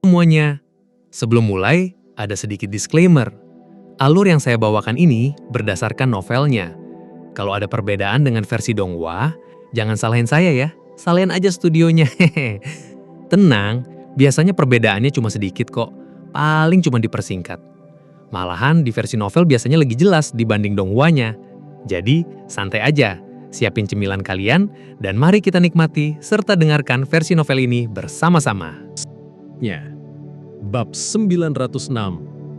semuanya. Sebelum mulai, ada sedikit disclaimer. Alur yang saya bawakan ini berdasarkan novelnya. Kalau ada perbedaan dengan versi Donghua, jangan salahin saya ya. Salahin aja studionya. Tenang, biasanya perbedaannya cuma sedikit kok. Paling cuma dipersingkat. Malahan di versi novel biasanya lebih jelas dibanding Donghua-nya. Jadi, santai aja. Siapin cemilan kalian, dan mari kita nikmati serta dengarkan versi novel ini bersama-sama. Bab 906,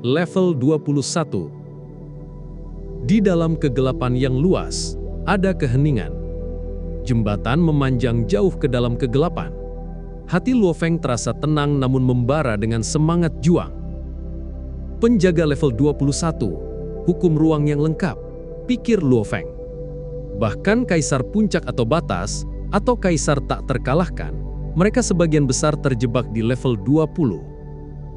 level 21. Di dalam kegelapan yang luas, ada keheningan. Jembatan memanjang jauh ke dalam kegelapan. Hati Luo Feng terasa tenang namun membara dengan semangat juang. Penjaga level 21, hukum ruang yang lengkap, pikir Luo Feng. Bahkan kaisar puncak atau batas, atau kaisar tak terkalahkan, mereka sebagian besar terjebak di level 20.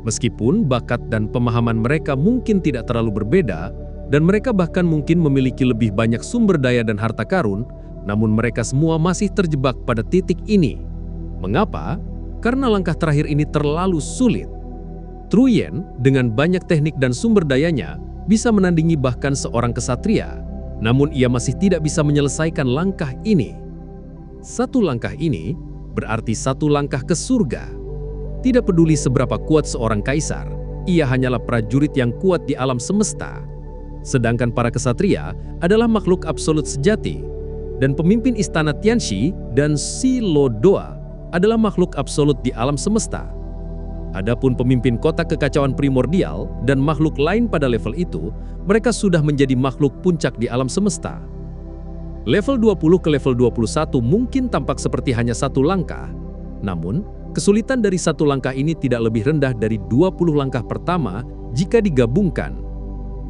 Meskipun bakat dan pemahaman mereka mungkin tidak terlalu berbeda, dan mereka bahkan mungkin memiliki lebih banyak sumber daya dan harta karun, namun mereka semua masih terjebak pada titik ini. Mengapa? Karena langkah terakhir ini terlalu sulit. Truyen, dengan banyak teknik dan sumber dayanya, bisa menandingi bahkan seorang kesatria. Namun ia masih tidak bisa menyelesaikan langkah ini. Satu langkah ini berarti satu langkah ke surga. Tidak peduli seberapa kuat seorang kaisar, ia hanyalah prajurit yang kuat di alam semesta. Sedangkan para kesatria adalah makhluk absolut sejati. Dan pemimpin istana Tianxi dan Si Lo Doa adalah makhluk absolut di alam semesta. Adapun pemimpin kota kekacauan primordial dan makhluk lain pada level itu, mereka sudah menjadi makhluk puncak di alam semesta. Level 20 ke level 21 mungkin tampak seperti hanya satu langkah. Namun, kesulitan dari satu langkah ini tidak lebih rendah dari 20 langkah pertama jika digabungkan.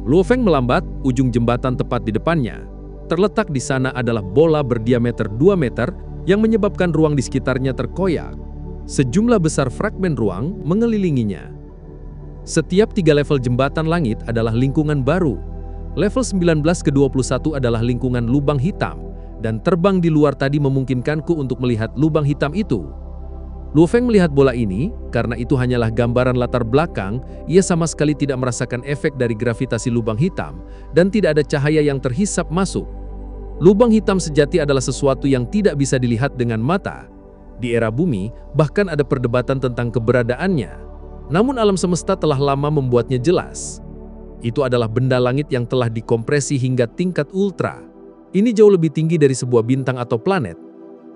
Luo Feng melambat, ujung jembatan tepat di depannya. Terletak di sana adalah bola berdiameter 2 meter yang menyebabkan ruang di sekitarnya terkoyak. Sejumlah besar fragmen ruang mengelilinginya. Setiap 3 level jembatan langit adalah lingkungan baru. Level 19 ke 21 adalah lingkungan lubang hitam, dan terbang di luar tadi memungkinkanku untuk melihat lubang hitam itu. Luo Feng melihat bola ini, karena itu hanyalah gambaran latar belakang, ia sama sekali tidak merasakan efek dari gravitasi lubang hitam, dan tidak ada cahaya yang terhisap masuk. Lubang hitam sejati adalah sesuatu yang tidak bisa dilihat dengan mata. Di era bumi, bahkan ada perdebatan tentang keberadaannya. Namun alam semesta telah lama membuatnya jelas. Itu adalah benda langit yang telah dikompresi hingga tingkat ultra. Ini jauh lebih tinggi dari sebuah bintang atau planet.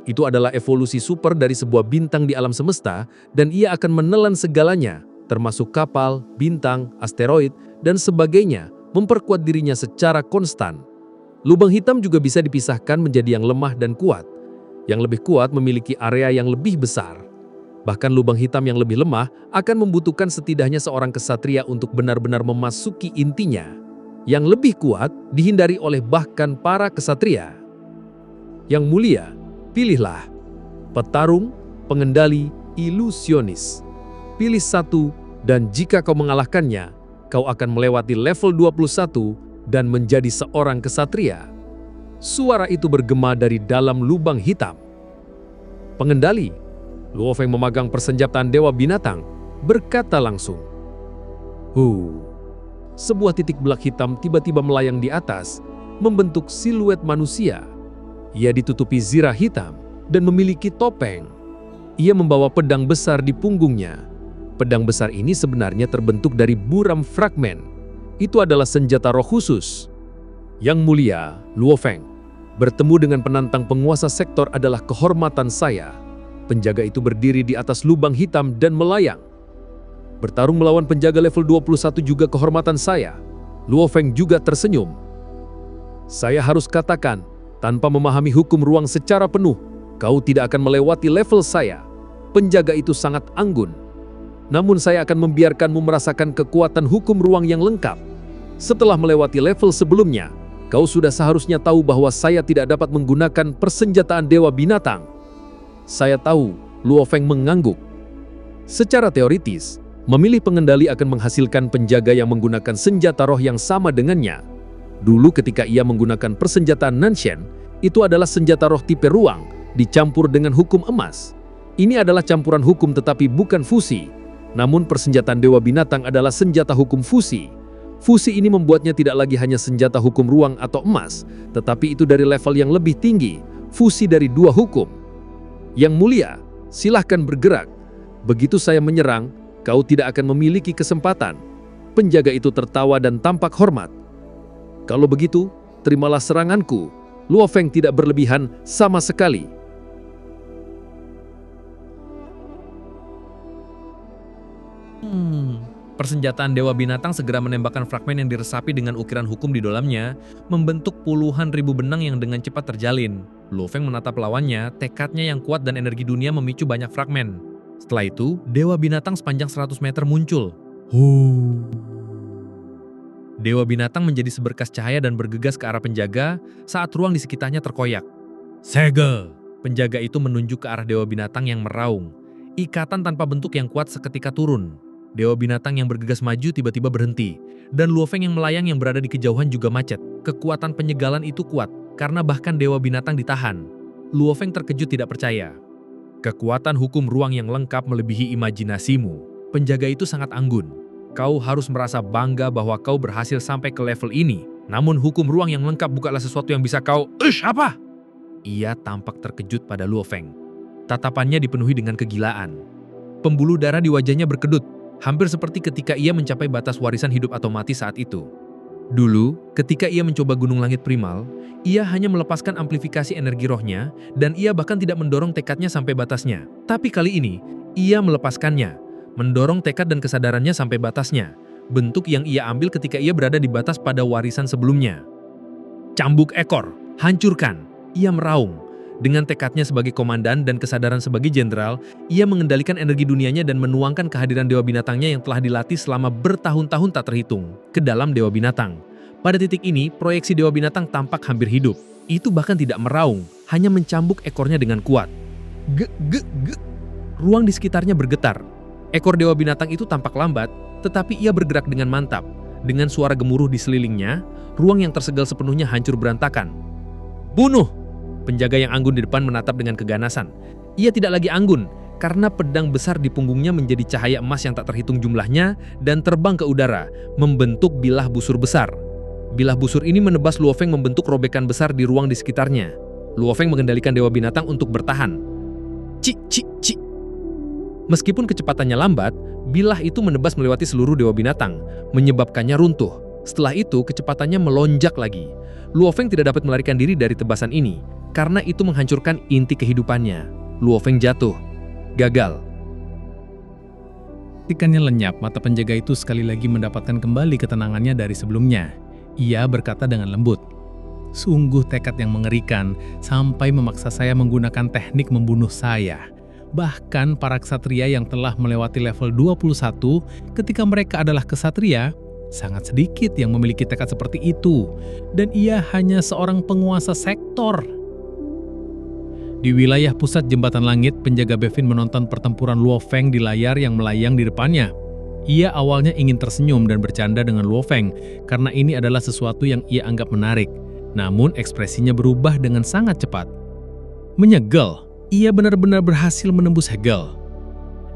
Itu adalah evolusi super dari sebuah bintang di alam semesta, dan ia akan menelan segalanya, termasuk kapal, bintang, asteroid, dan sebagainya, memperkuat dirinya secara konstan. Lubang hitam juga bisa dipisahkan menjadi yang lemah dan kuat. Yang lebih kuat memiliki area yang lebih besar. Bahkan lubang hitam yang lebih lemah akan membutuhkan setidaknya seorang kesatria untuk benar-benar memasuki intinya. Yang lebih kuat dihindari oleh bahkan para kesatria. Yang mulia, pilihlah. Petarung, pengendali, ilusionis. Pilih satu, dan jika kau mengalahkannya, kau akan melewati level 21 dan menjadi seorang kesatria. Suara itu bergema dari dalam lubang hitam. Pengendali, Luo Feng memegang persenjataan Dewa Binatang, berkata langsung. Sebuah titik belak hitam tiba-tiba melayang di atas, membentuk siluet manusia. Ia ditutupi zirah hitam dan memiliki topeng. Ia membawa pedang besar di punggungnya. Pedang besar ini sebenarnya terbentuk dari buram fragmen. Itu adalah senjata roh khusus. Yang mulia, Luo Feng, bertemu dengan penantang penguasa sektor adalah kehormatan saya. Penjaga itu berdiri di atas lubang hitam dan melayang. Bertarung melawan penjaga level 21 juga kehormatan saya. Luo Feng juga tersenyum. Saya harus katakan, tanpa memahami hukum ruang secara penuh, kau tidak akan melewati level saya. Penjaga itu sangat anggun. Namun saya akan membiarkanmu merasakan kekuatan hukum ruang yang lengkap. Setelah melewati level sebelumnya, kau sudah seharusnya tahu bahwa saya tidak dapat menggunakan persenjataan Dewa Binatang. Saya tahu, Luo Feng mengangguk. Secara teoritis, memilih pengendali akan menghasilkan penjaga yang menggunakan senjata roh yang sama dengannya. Dulu ketika ia menggunakan persenjataan Nanshen, itu adalah senjata roh tipe ruang, dicampur dengan hukum emas. Ini adalah campuran hukum tetapi bukan fusi. Namun persenjataan Dewa Binatang adalah senjata hukum fusi. Fusi ini membuatnya tidak lagi hanya senjata hukum ruang atau emas, tetapi itu dari level yang lebih tinggi, fusi dari dua hukum. Yang mulia, silahkan bergerak. Begitu saya menyerang, kau tidak akan memiliki kesempatan. Penjaga itu tertawa dan tampak hormat. Kalau begitu, terimalah seranganku. Luo Feng tidak berlebihan sama sekali. Persenjataan Dewa Binatang segera menembakkan fragmen yang diresapi dengan ukiran hukum di dalamnya, membentuk puluhan ribu benang yang dengan cepat terjalin. Luo Feng menatap lawannya, tekadnya yang kuat dan energi dunia memicu banyak fragmen. Setelah itu, Dewa Binatang sepanjang 100 meter muncul. Dewa Binatang menjadi seberkas cahaya dan bergegas ke arah penjaga saat ruang di sekitarnya terkoyak. Segel! Penjaga itu menunjuk ke arah Dewa Binatang yang meraung. Ikatan tanpa bentuk yang kuat seketika turun. Dewa Binatang yang bergegas maju tiba-tiba berhenti. Dan Luo Feng yang melayang yang berada di kejauhan juga macet. Kekuatan penyegalan itu kuat, karena bahkan Dewa Binatang ditahan. Luo Feng terkejut tidak percaya. Kekuatan hukum ruang yang lengkap melebihi imajinasimu. Penjaga itu sangat anggun. Kau harus merasa bangga bahwa kau berhasil sampai ke level ini. Namun hukum ruang yang lengkap bukanlah sesuatu yang bisa kau... apa? Ia tampak terkejut pada Luo Feng. Tatapannya dipenuhi dengan kegilaan. Pembuluh darah di wajahnya berkedut, hampir seperti ketika ia mencapai batas warisan hidup atau mati saat itu. Dulu, ketika ia mencoba Gunung Langit Primal, ia hanya melepaskan amplifikasi energi rohnya, dan ia bahkan tidak mendorong tekadnya sampai batasnya. Tapi kali ini, ia melepaskannya, mendorong tekad dan kesadarannya sampai batasnya, bentuk yang ia ambil ketika ia berada di batas pada warisan sebelumnya. Cambuk ekor, hancurkan, ia meraung. Dengan tekadnya sebagai komandan dan kesadaran sebagai jenderal, ia mengendalikan energi dunianya dan menuangkan kehadiran Dewa Binatangnya yang telah dilatih selama bertahun-tahun tak terhitung ke dalam Dewa Binatang. Pada titik ini, proyeksi Dewa Binatang tampak hampir hidup. Itu bahkan tidak meraung, hanya mencambuk ekornya dengan kuat. Ruang di sekitarnya bergetar. Ekor Dewa Binatang itu tampak lambat, tetapi ia bergerak dengan mantap. Dengan suara gemuruh di sekelilingnya, ruang yang tersegel sepenuhnya hancur berantakan. Bunuh! Penjaga yang anggun di depan menatap dengan keganasan. Ia tidak lagi anggun, karena pedang besar di punggungnya menjadi cahaya emas yang tak terhitung jumlahnya dan terbang ke udara, membentuk bilah busur besar. Bilah busur ini menebas Luo Feng membentuk robekan besar di ruang di sekitarnya. Luo Feng mengendalikan Dewa Binatang untuk bertahan. Cik. Meskipun kecepatannya lambat, bilah itu menebas melewati seluruh Dewa Binatang, menyebabkannya runtuh. Setelah itu, kecepatannya melonjak lagi. Luo Feng tidak dapat melarikan diri dari tebasan ini, karena itu menghancurkan inti kehidupannya. Luo Feng jatuh. Gagal. Ketikanya lenyap, mata penjaga itu sekali lagi mendapatkan kembali ketenangannya dari sebelumnya. Ia berkata dengan lembut, "Sungguh tekad yang mengerikan, sampai memaksa saya menggunakan teknik membunuh saya. Bahkan para ksatria yang telah melewati level 21, ketika mereka adalah ksatria, sangat sedikit yang memiliki tekad seperti itu. Dan ia hanya seorang penguasa sektor." Di wilayah pusat Jembatan Langit, penjaga Bevin menonton pertempuran Luo Feng di layar yang melayang di depannya. Ia awalnya ingin tersenyum dan bercanda dengan Luo Feng, karena ini adalah sesuatu yang ia anggap menarik. Namun ekspresinya berubah dengan sangat cepat. Menyegel. Ia benar-benar berhasil menembus Hegel.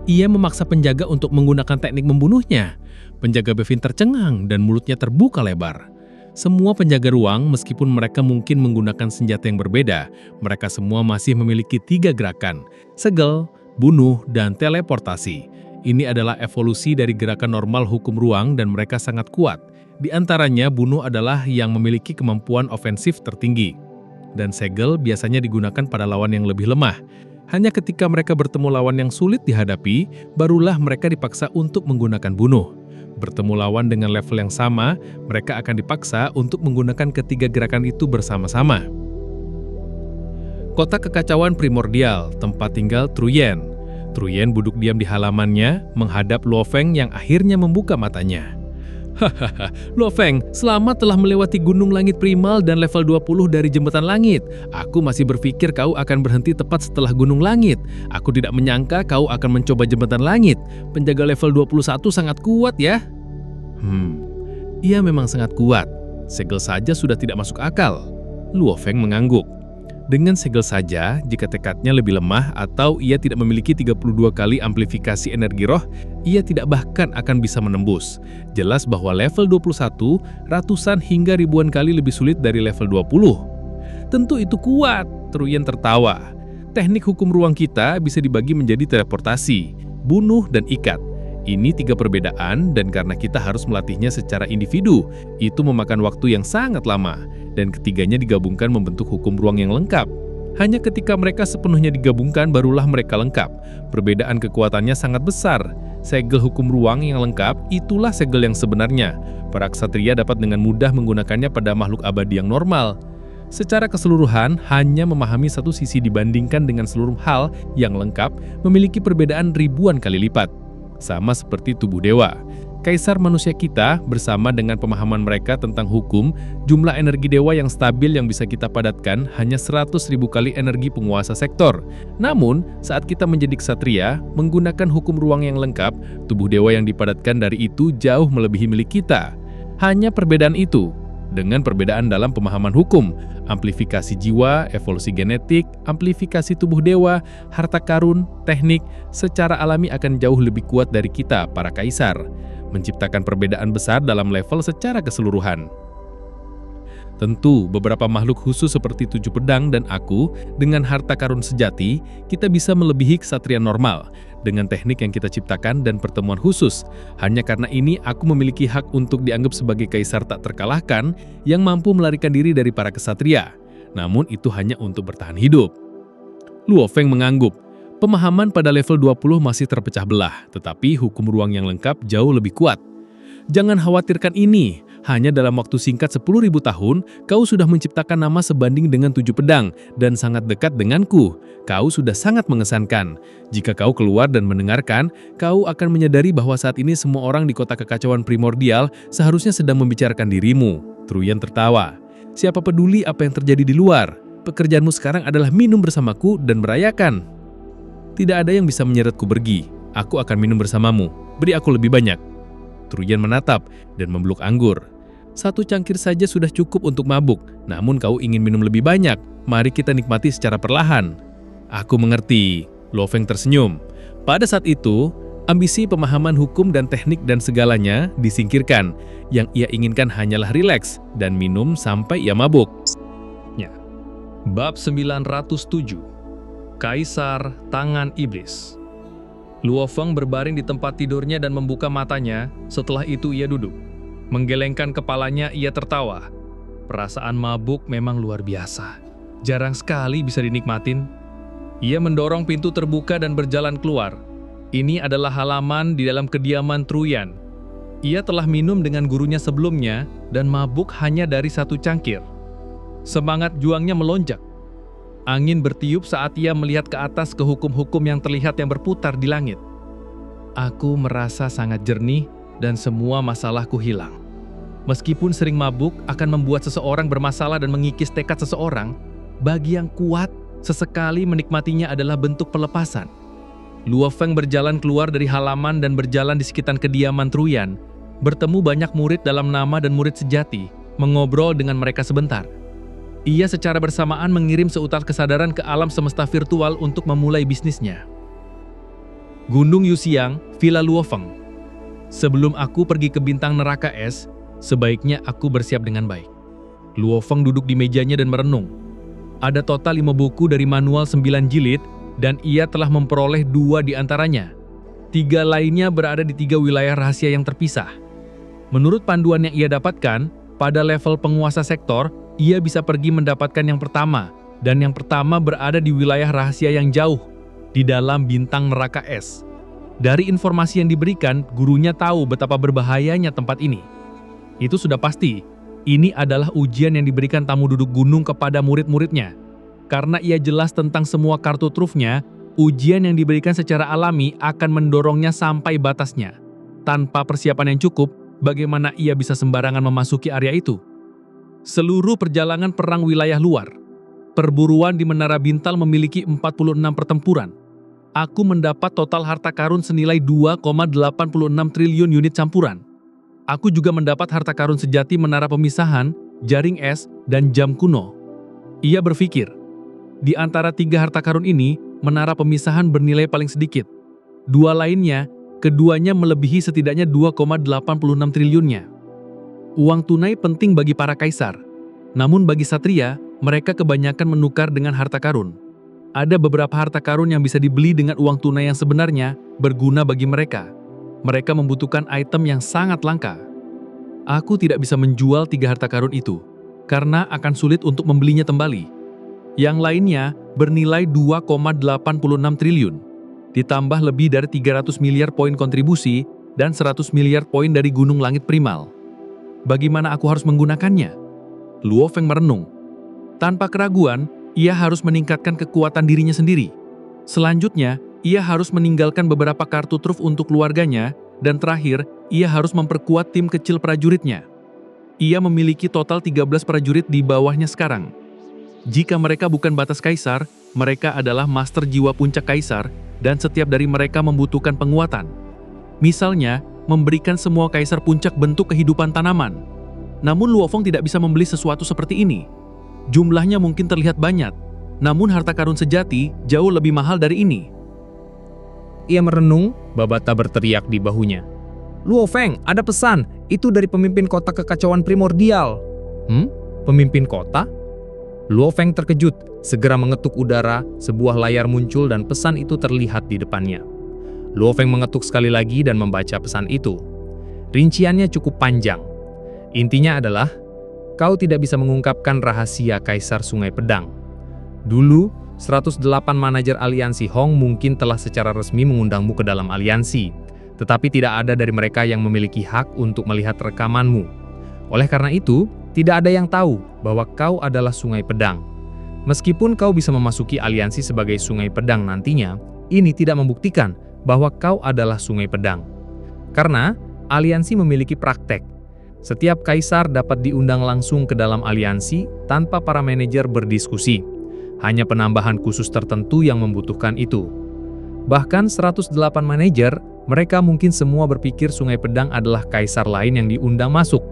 Ia memaksa penjaga untuk menggunakan teknik membunuhnya. Penjaga Bevin tercengang dan mulutnya terbuka lebar. Semua penjaga ruang, meskipun mereka mungkin menggunakan senjata yang berbeda, mereka semua masih memiliki 3 gerakan: segel, bunuh, dan teleportasi. Ini adalah evolusi dari gerakan normal hukum ruang dan mereka sangat kuat. Di antaranya, bunuh adalah yang memiliki kemampuan ofensif tertinggi. Dan segel biasanya digunakan pada lawan yang lebih lemah. Hanya ketika mereka bertemu lawan yang sulit dihadapi, barulah mereka dipaksa untuk menggunakan bunuh. Bertemu lawan dengan level yang sama, mereka akan dipaksa untuk menggunakan ketiga gerakan itu bersama-sama. Kota kekacauan primordial, tempat tinggal Truyen. Truyen duduk diam di halamannya, menghadap Luo Feng yang akhirnya membuka matanya. Hahaha, Luo Feng, selamat telah melewati Gunung Langit Primal dan level 20 dari Jembatan Langit. Aku masih berpikir kau akan berhenti tepat setelah Gunung Langit. Aku tidak menyangka kau akan mencoba Jembatan Langit. Penjaga level 21 sangat kuat ya. Ia memang sangat kuat. Segel saja sudah tidak masuk akal. Luo Feng mengangguk. Dengan segel saja, jika tekadnya lebih lemah atau ia tidak memiliki 32 kali amplifikasi energi roh, ia tidak bahkan akan bisa menembus. Jelas bahwa level 21 ratusan hingga ribuan kali lebih sulit dari level 20. Tentu itu kuat, Truyen tertawa. Teknik hukum ruang kita bisa dibagi menjadi teleportasi, bunuh, dan ikat. Ini 3 perbedaan dan karena kita harus melatihnya secara individu, itu memakan waktu yang sangat lama. Dan ketiganya digabungkan membentuk hukum ruang yang lengkap. Hanya ketika mereka sepenuhnya digabungkan barulah mereka lengkap. Perbedaan kekuatannya sangat besar. Segel hukum ruang yang lengkap itulah segel yang sebenarnya. Para ksatria dapat dengan mudah menggunakannya pada makhluk abadi yang normal. Secara keseluruhan, hanya memahami satu sisi dibandingkan dengan seluruh hal yang lengkap memiliki perbedaan ribuan kali lipat. Sama seperti tubuh dewa. Kaisar manusia kita bersama dengan pemahaman mereka tentang hukum, jumlah energi dewa yang stabil yang bisa kita padatkan hanya 100.000 kali energi penguasa sektor. Namun, saat kita menjadi ksatria, menggunakan hukum ruang yang lengkap, tubuh dewa yang dipadatkan dari itu jauh melebihi milik kita. Hanya perbedaan itu. Dengan perbedaan dalam pemahaman hukum, amplifikasi jiwa, evolusi genetik, amplifikasi tubuh dewa, harta karun, teknik, secara alami akan jauh lebih kuat dari kita, para kaisar. Menciptakan perbedaan besar dalam level secara keseluruhan. Tentu, beberapa makhluk khusus seperti 7 pedang dan aku, dengan harta karun sejati, kita bisa melebihi ksatria normal, dengan teknik yang kita ciptakan dan pertemuan khusus. Hanya karena ini, aku memiliki hak untuk dianggap sebagai kaisar tak terkalahkan, yang mampu melarikan diri dari para ksatria. Namun itu hanya untuk bertahan hidup. Luo Feng mengangguk. Pemahaman pada level 20 masih terpecah belah, tetapi hukum ruang yang lengkap jauh lebih kuat. Jangan khawatirkan ini, hanya dalam waktu singkat 10.000 tahun, kau sudah menciptakan nama sebanding dengan 7 pedang, dan sangat dekat denganku. Kau sudah sangat mengesankan. Jika kau keluar dan mendengarkan, kau akan menyadari bahwa saat ini semua orang di kota kekacauan primordial seharusnya sedang membicarakan dirimu. Truyen tertawa. Siapa peduli apa yang terjadi di luar? Pekerjaanmu sekarang adalah minum bersamaku dan merayakan. Tidak ada yang bisa menyeretku pergi. Aku akan minum bersamamu. Beri aku lebih banyak. Truyen menatap dan memeluk anggur. 1 cangkir saja sudah cukup untuk mabuk. Namun kau ingin minum lebih banyak. Mari kita nikmati secara perlahan. Aku mengerti. Luo Feng tersenyum. Pada saat itu, ambisi pemahaman hukum dan teknik dan segalanya disingkirkan. Yang ia inginkan hanyalah rileks dan minum sampai ia mabuk. Bab 907. Kaisar Tangan Iblis. Luo Feng berbaring di tempat tidurnya dan membuka matanya, setelah itu ia duduk. Menggelengkan kepalanya, ia tertawa. Perasaan mabuk memang luar biasa. Jarang sekali bisa dinikmatin. Ia mendorong pintu terbuka dan berjalan keluar. Ini adalah halaman di dalam kediaman Truyen. Ia telah minum dengan gurunya sebelumnya dan mabuk hanya dari 1 cangkir. Semangat juangnya melonjak. Angin bertiup saat ia melihat ke atas ke hukum-hukum yang terlihat yang berputar di langit. Aku merasa sangat jernih dan semua masalahku hilang. Meskipun sering mabuk akan membuat seseorang bermasalah dan mengikis tekad seseorang, bagi yang kuat, sesekali menikmatinya adalah bentuk pelepasan. Luo Feng berjalan keluar dari halaman dan berjalan di sekitar kediaman Truyen, bertemu banyak murid dalam nama dan murid sejati, mengobrol dengan mereka sebentar. Ia secara bersamaan mengirim seutas kesadaran ke alam semesta virtual untuk memulai bisnisnya. Gunung Yuxiang, Villa Luo Feng. Sebelum aku pergi ke bintang neraka es, sebaiknya aku bersiap dengan baik. Luo Feng duduk di mejanya dan merenung. Ada total 5 buku dari manual 9 jilid, dan ia telah memperoleh 2 di antaranya. 3 lainnya berada di 3 wilayah rahasia yang terpisah. Menurut panduan yang ia dapatkan, pada level penguasa sektor, ia bisa pergi mendapatkan yang pertama, dan yang pertama berada di wilayah rahasia yang jauh, di dalam bintang neraka es. Dari informasi yang diberikan, gurunya tahu betapa berbahayanya tempat ini. Itu sudah pasti, ini adalah ujian yang diberikan tamu duduk gunung kepada murid-muridnya. Karena ia jelas tentang semua kartu trufnya, ujian yang diberikan secara alami akan mendorongnya sampai batasnya. Tanpa persiapan yang cukup, bagaimana ia bisa sembarangan memasuki area itu? Seluruh perjalanan perang wilayah luar. Perburuan di Menara Bintal memiliki 46 pertempuran. Aku mendapat total harta karun senilai 2,86 triliun unit campuran. Aku juga mendapat harta karun sejati menara pemisahan, jaring es, dan jam kuno. Ia berpikir, Di antara 3 harta karun ini, menara pemisahan bernilai paling sedikit. 2 lainnya, keduanya melebihi setidaknya 2,86 triliunnya. Uang tunai penting bagi para kaisar. Namun bagi satria, mereka kebanyakan menukar dengan harta karun. Ada beberapa harta karun yang bisa dibeli dengan uang tunai yang sebenarnya berguna bagi mereka. Mereka membutuhkan item yang sangat langka. Aku tidak bisa menjual 3 harta karun itu, karena akan sulit untuk membelinya kembali. Yang lainnya bernilai 2,86 triliun, ditambah lebih dari 300 miliar poin kontribusi dan 100 miliar poin dari Gunung Langit Primal. Bagaimana aku harus menggunakannya? Luo Feng merenung. Tanpa keraguan, ia harus meningkatkan kekuatan dirinya sendiri. Selanjutnya, ia harus meninggalkan beberapa kartu truf untuk keluarganya, dan terakhir, ia harus memperkuat tim kecil prajuritnya. Ia memiliki total 13 prajurit di bawahnya sekarang. Jika mereka bukan batas kaisar, mereka adalah master jiwa puncak kaisar, dan setiap dari mereka membutuhkan penguatan. Misalnya, memberikan semua kaisar puncak bentuk kehidupan tanaman. Namun Luo Feng tidak bisa membeli sesuatu seperti ini. Jumlahnya mungkin terlihat banyak, namun harta karun sejati jauh lebih mahal dari ini. Ia merenung, Babata berteriak di bahunya. Luo Feng, ada pesan. Itu dari pemimpin kota kekacauan primordial. Pemimpin kota? Luo Feng terkejut, segera mengetuk udara, sebuah layar muncul dan pesan itu terlihat di depannya. Luo Feng mengetuk sekali lagi dan membaca pesan itu. Rinciannya cukup panjang. Intinya adalah, kau tidak bisa mengungkapkan rahasia Kaisar Sungai Pedang. Dulu, 108 manajer aliansi Hong mungkin telah secara resmi mengundangmu ke dalam aliansi, tetapi tidak ada dari mereka yang memiliki hak untuk melihat rekamanmu. Oleh karena itu, tidak ada yang tahu bahwa kau adalah Sungai Pedang. Meskipun kau bisa memasuki aliansi sebagai Sungai Pedang nantinya, ini tidak membuktikan bahwa kau adalah Sungai Pedang. Karena aliansi memiliki praktek. Setiap kaisar dapat diundang langsung ke dalam aliansi tanpa para manajer berdiskusi. Hanya penambahan khusus tertentu yang membutuhkan itu. Bahkan 108 manajer, mereka mungkin semua berpikir Sungai Pedang adalah kaisar lain yang diundang masuk.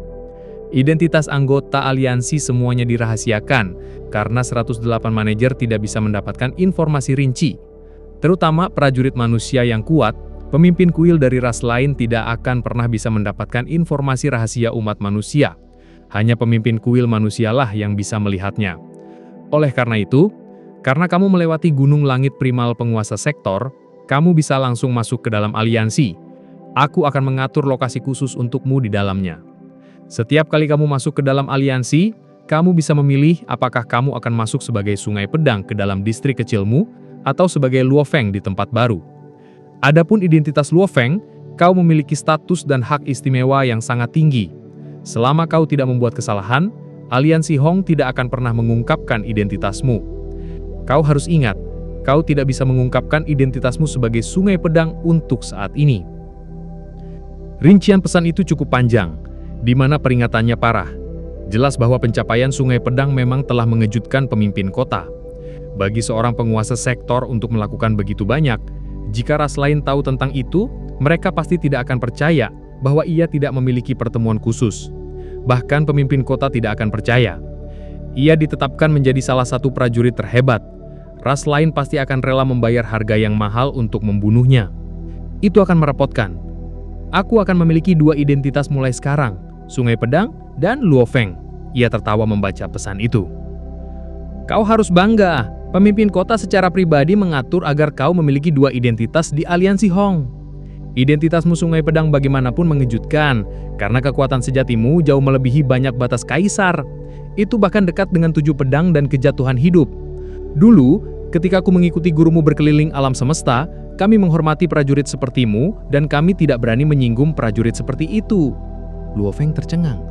Identitas anggota aliansi semuanya dirahasiakan, karena 108 manajer tidak bisa mendapatkan informasi rinci. Terutama prajurit manusia yang kuat, pemimpin kuil dari ras lain tidak akan pernah bisa mendapatkan informasi rahasia umat manusia. Hanya pemimpin kuil manusialah yang bisa melihatnya. Oleh karena itu, karena kamu melewati Gunung Langit Primal penguasa sektor, kamu bisa langsung masuk ke dalam aliansi. Aku akan mengatur lokasi khusus untukmu di dalamnya. Setiap kali kamu masuk ke dalam aliansi, kamu bisa memilih apakah kamu akan masuk sebagai Sungai Pedang ke dalam distrik kecilmu, atau sebagai Luo Feng di tempat baru. Adapun identitas Luo Feng, kau memiliki status dan hak istimewa yang sangat tinggi. Selama kau tidak membuat kesalahan, aliansi Hong tidak akan pernah mengungkapkan identitasmu. Kau harus ingat, kau tidak bisa mengungkapkan identitasmu sebagai Sungai Pedang untuk saat ini. Rincian pesan itu cukup panjang, di mana peringatannya parah. Jelas bahwa pencapaian Sungai Pedang memang telah mengejutkan pemimpin kota. Bagi seorang penguasa sektor untuk melakukan begitu banyak, jika ras lain tahu tentang itu, mereka pasti tidak akan percaya bahwa ia tidak memiliki pertemuan khusus. Bahkan pemimpin kota tidak akan percaya. Ia ditetapkan menjadi salah satu prajurit terhebat. Ras lain pasti akan rela membayar harga yang mahal untuk membunuhnya. Itu akan merepotkan. Aku akan memiliki 2 identitas mulai sekarang, Sungai Pedang dan Luo Feng. Ia tertawa membaca pesan itu. Kau harus bangga. Pemimpin kota secara pribadi mengatur agar kau memiliki 2 identitas di aliansi Hong. Identitasmu Sungai Pedang bagaimanapun mengejutkan, karena kekuatan sejatimu jauh melebihi banyak batas kaisar. Itu bahkan dekat dengan 7 pedang dan kejatuhan hidup. Dulu, ketika aku mengikuti gurumu berkeliling alam semesta, kami menghormati prajurit sepertimu, dan kami tidak berani menyinggung prajurit seperti itu. Luo Feng tercengang.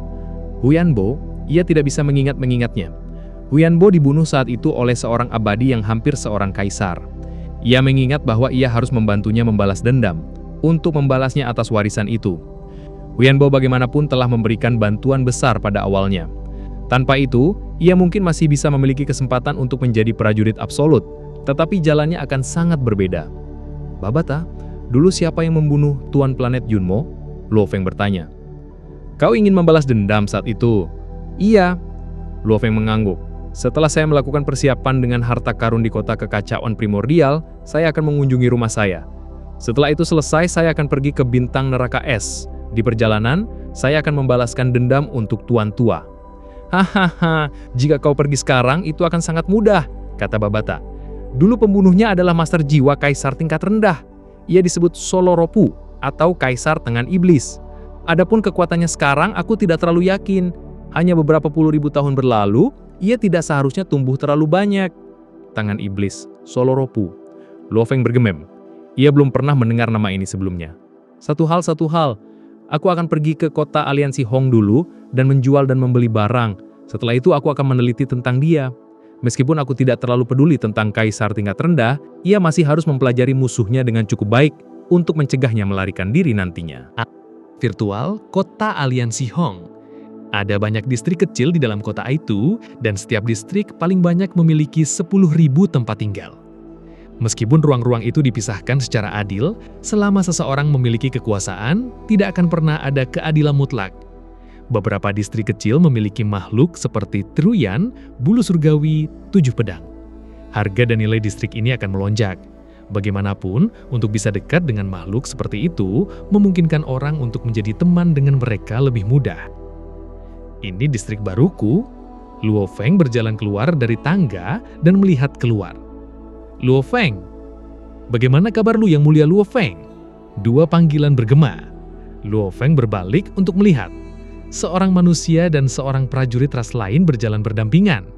Huyanbo, ia tidak bisa mengingatnya. Huyanbo dibunuh saat itu oleh seorang abadi yang hampir seorang kaisar. Ia mengingat bahwa ia harus membantunya membalas dendam, untuk membalasnya atas warisan itu. Huyanbo bagaimanapun telah memberikan bantuan besar pada awalnya. Tanpa itu, ia mungkin masih bisa memiliki kesempatan untuk menjadi prajurit absolut, tetapi jalannya akan sangat berbeda. Babata, dulu siapa yang membunuh Tuan Planet Yunmo? Luo Feng bertanya. Kau ingin membalas dendam saat itu? Iya. Luo Feng mengangguk. Setelah saya melakukan persiapan dengan harta karun di kota kekacauan primordial, saya akan mengunjungi rumah saya. Setelah itu selesai, saya akan pergi ke bintang neraka es. Di perjalanan, saya akan membalaskan dendam untuk Tuan Tua. Hahaha, jika kau pergi sekarang, itu akan sangat mudah, kata Babata. Dulu pembunuhnya adalah master jiwa kaisar tingkat rendah. Ia disebut Soloropu, atau kaisar tangan iblis. Adapun kekuatannya sekarang, aku tidak terlalu yakin. Hanya beberapa puluh ribu tahun berlalu, ia tidak seharusnya tumbuh terlalu banyak. Tangan iblis, Soloropu. Luo Feng bergemem. Ia belum pernah mendengar nama ini sebelumnya. Satu hal, aku akan pergi ke kota aliansi Hong dulu dan menjual dan membeli barang. Setelah itu aku akan meneliti tentang dia. Meskipun aku tidak terlalu peduli tentang kaisar tingkat rendah, ia masih harus mempelajari musuhnya dengan cukup baik untuk mencegahnya melarikan diri nantinya. Virtual Kota Aliansi Hong. Ada banyak distrik kecil di dalam kota itu, dan setiap distrik paling banyak memiliki 10.000 tempat tinggal. Meskipun ruang-ruang itu dipisahkan secara adil, selama seseorang memiliki kekuasaan, tidak akan pernah ada keadilan mutlak. Beberapa distrik kecil memiliki makhluk seperti Truyan, bulu surgawi, 7 pedang. Harga dan nilai distrik ini akan melonjak. Bagaimanapun, untuk bisa dekat dengan makhluk seperti itu, memungkinkan orang untuk menjadi teman dengan mereka lebih mudah. Ini distrik baruku. Luo Feng berjalan keluar dari tangga dan melihat keluar. Luo Feng, bagaimana kabar lu yang mulia Luo Feng? Dua panggilan bergema. Luo Feng berbalik untuk melihat. Seorang manusia dan seorang prajurit ras lain berjalan berdampingan.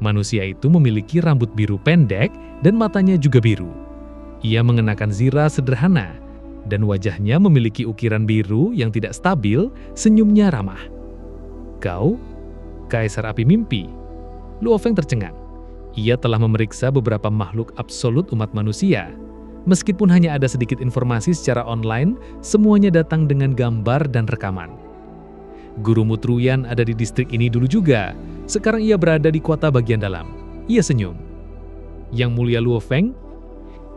Manusia itu memiliki rambut biru pendek dan matanya juga biru. Ia mengenakan zirah sederhana, dan wajahnya memiliki ukiran biru yang tidak stabil, senyumnya ramah. Kau, Kaisar Api Mimpi. Luo Feng tercengang. Ia telah memeriksa beberapa makhluk absolut umat manusia. Meskipun hanya ada sedikit informasi secara online, semuanya datang dengan gambar dan rekaman. Guru Mutruyan ada di distrik ini dulu juga. Sekarang ia berada di kota bagian dalam. Ia senyum. Yang mulia Luo Feng,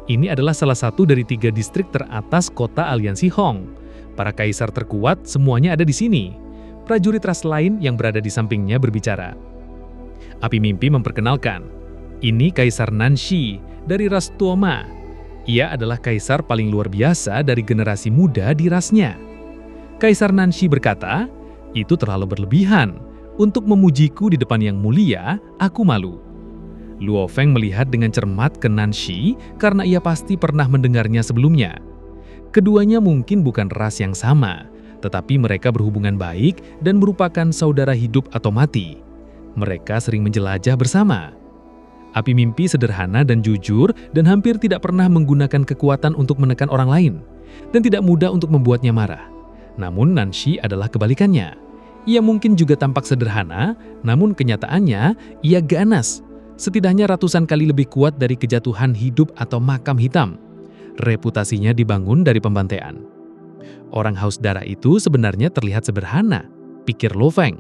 ini adalah salah satu dari 3 distrik teratas kota Aliansi Hong. Para kaisar terkuat semuanya ada di sini. Prajurit ras lain yang berada di sampingnya berbicara. Api Mimpi memperkenalkan. Ini Kaisar Nanshi dari ras Tuoma. Ia adalah kaisar paling luar biasa dari generasi muda di rasnya. Kaisar Nanshi berkata, itu terlalu berlebihan. Untuk memujiku di depan yang mulia, aku malu. Luo Feng melihat dengan cermat ke Nanshi karena ia pasti pernah mendengarnya sebelumnya. Keduanya mungkin bukan ras yang sama, tetapi mereka berhubungan baik dan merupakan saudara hidup atau mati. Mereka sering menjelajah bersama. Api Mimpi sederhana dan jujur dan hampir tidak pernah menggunakan kekuatan untuk menekan orang lain, dan tidak mudah untuk membuatnya marah. Namun Nanshi adalah kebalikannya. Ia mungkin juga tampak sederhana, namun kenyataannya ia ganas. Setidaknya ratusan kali lebih kuat dari kejatuhan hidup atau makam hitam. Reputasinya dibangun dari pembantaian. Orang haus darah itu sebenarnya terlihat sederhana, pikir Luo Feng.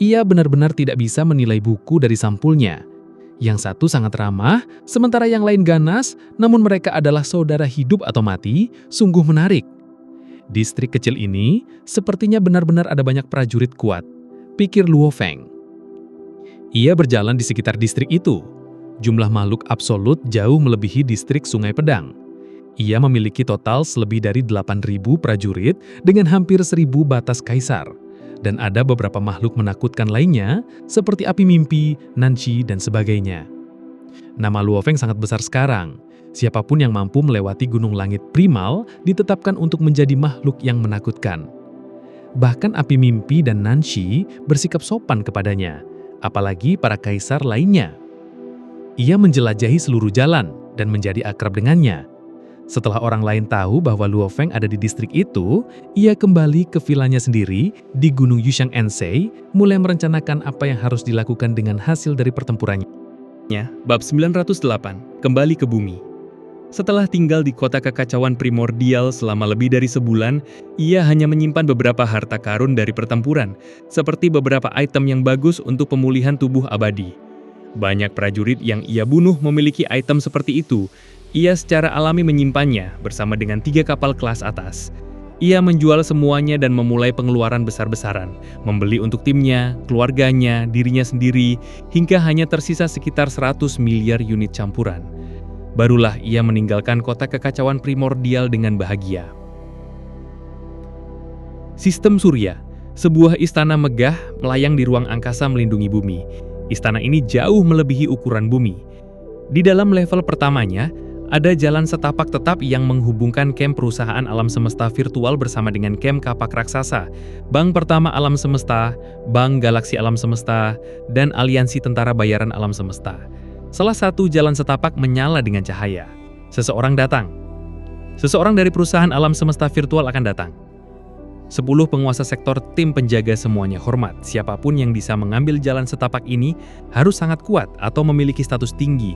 Ia benar-benar tidak bisa menilai buku dari sampulnya. Yang satu sangat ramah, sementara yang lain ganas, namun mereka adalah saudara hidup atau mati, sungguh menarik. Distrik kecil ini sepertinya benar-benar ada banyak prajurit kuat, pikir Luo Feng. Ia berjalan di sekitar distrik itu. Jumlah makhluk absolut jauh melebihi distrik Sungai Pedang. Ia memiliki total lebih dari 8.000 prajurit dengan hampir 1.000 batas kaisar. Dan ada beberapa makhluk menakutkan lainnya, seperti Api Mimpi, Nanshi, dan sebagainya. Nama Luo Feng sangat besar sekarang. Siapapun yang mampu melewati Gunung Langit Primal ditetapkan untuk menjadi makhluk yang menakutkan. Bahkan Api Mimpi dan Nanshi bersikap sopan kepadanya, apalagi para kaisar lainnya. Ia menjelajahi seluruh jalan dan menjadi akrab dengannya. Setelah orang lain tahu bahwa Luo Feng ada di distrik itu, ia kembali ke vilanya sendiri di Gunung Yushang Ensei, mulai merencanakan apa yang harus dilakukan dengan hasil dari pertempurannya. Bab 908, Kembali ke Bumi. Setelah tinggal di kota kekacauan primordial selama lebih dari sebulan, ia hanya menyimpan beberapa harta karun dari pertempuran, seperti beberapa item yang bagus untuk pemulihan tubuh abadi. Banyak prajurit yang ia bunuh memiliki item seperti itu. Ia secara alami menyimpannya bersama dengan 3 kapal kelas atas. Ia menjual semuanya dan memulai pengeluaran besar-besaran, membeli untuk timnya, keluarganya, dirinya sendiri, hingga hanya tersisa sekitar 100 miliar unit campuran. Barulah ia meninggalkan kota kekacauan primordial dengan bahagia. Sistem Surya, sebuah istana megah melayang di ruang angkasa melindungi bumi. Istana ini jauh melebihi ukuran bumi. Di dalam level pertamanya, ada jalan setapak tetap yang menghubungkan camp perusahaan alam semesta virtual bersama dengan camp kapak raksasa, bank pertama alam semesta, bank galaksi alam semesta, dan aliansi tentara bayaran alam semesta. Salah satu jalan setapak menyala dengan cahaya. Seseorang datang. Seseorang dari perusahaan alam semesta virtual akan datang. 10 penguasa sektor tim penjaga semuanya hormat. Siapapun yang bisa mengambil jalan setapak ini harus sangat kuat atau memiliki status tinggi.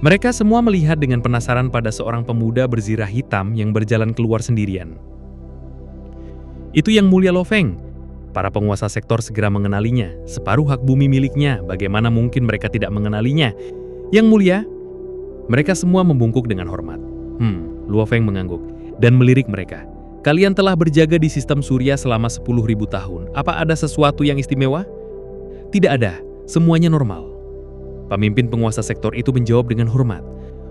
Mereka semua melihat dengan penasaran pada seorang pemuda berzirah hitam yang berjalan keluar sendirian. Itu Yang Mulia Lo Feng. Para penguasa sektor segera mengenalinya. Separuh hak bumi miliknya, bagaimana mungkin mereka tidak mengenalinya? Yang Mulia, mereka semua membungkuk dengan hormat. Luo Feng mengangguk dan melirik mereka. Kalian telah berjaga di sistem surya selama 10.000 tahun. Apa ada sesuatu yang istimewa? Tidak ada, semuanya normal. Pemimpin penguasa sektor itu menjawab dengan hormat.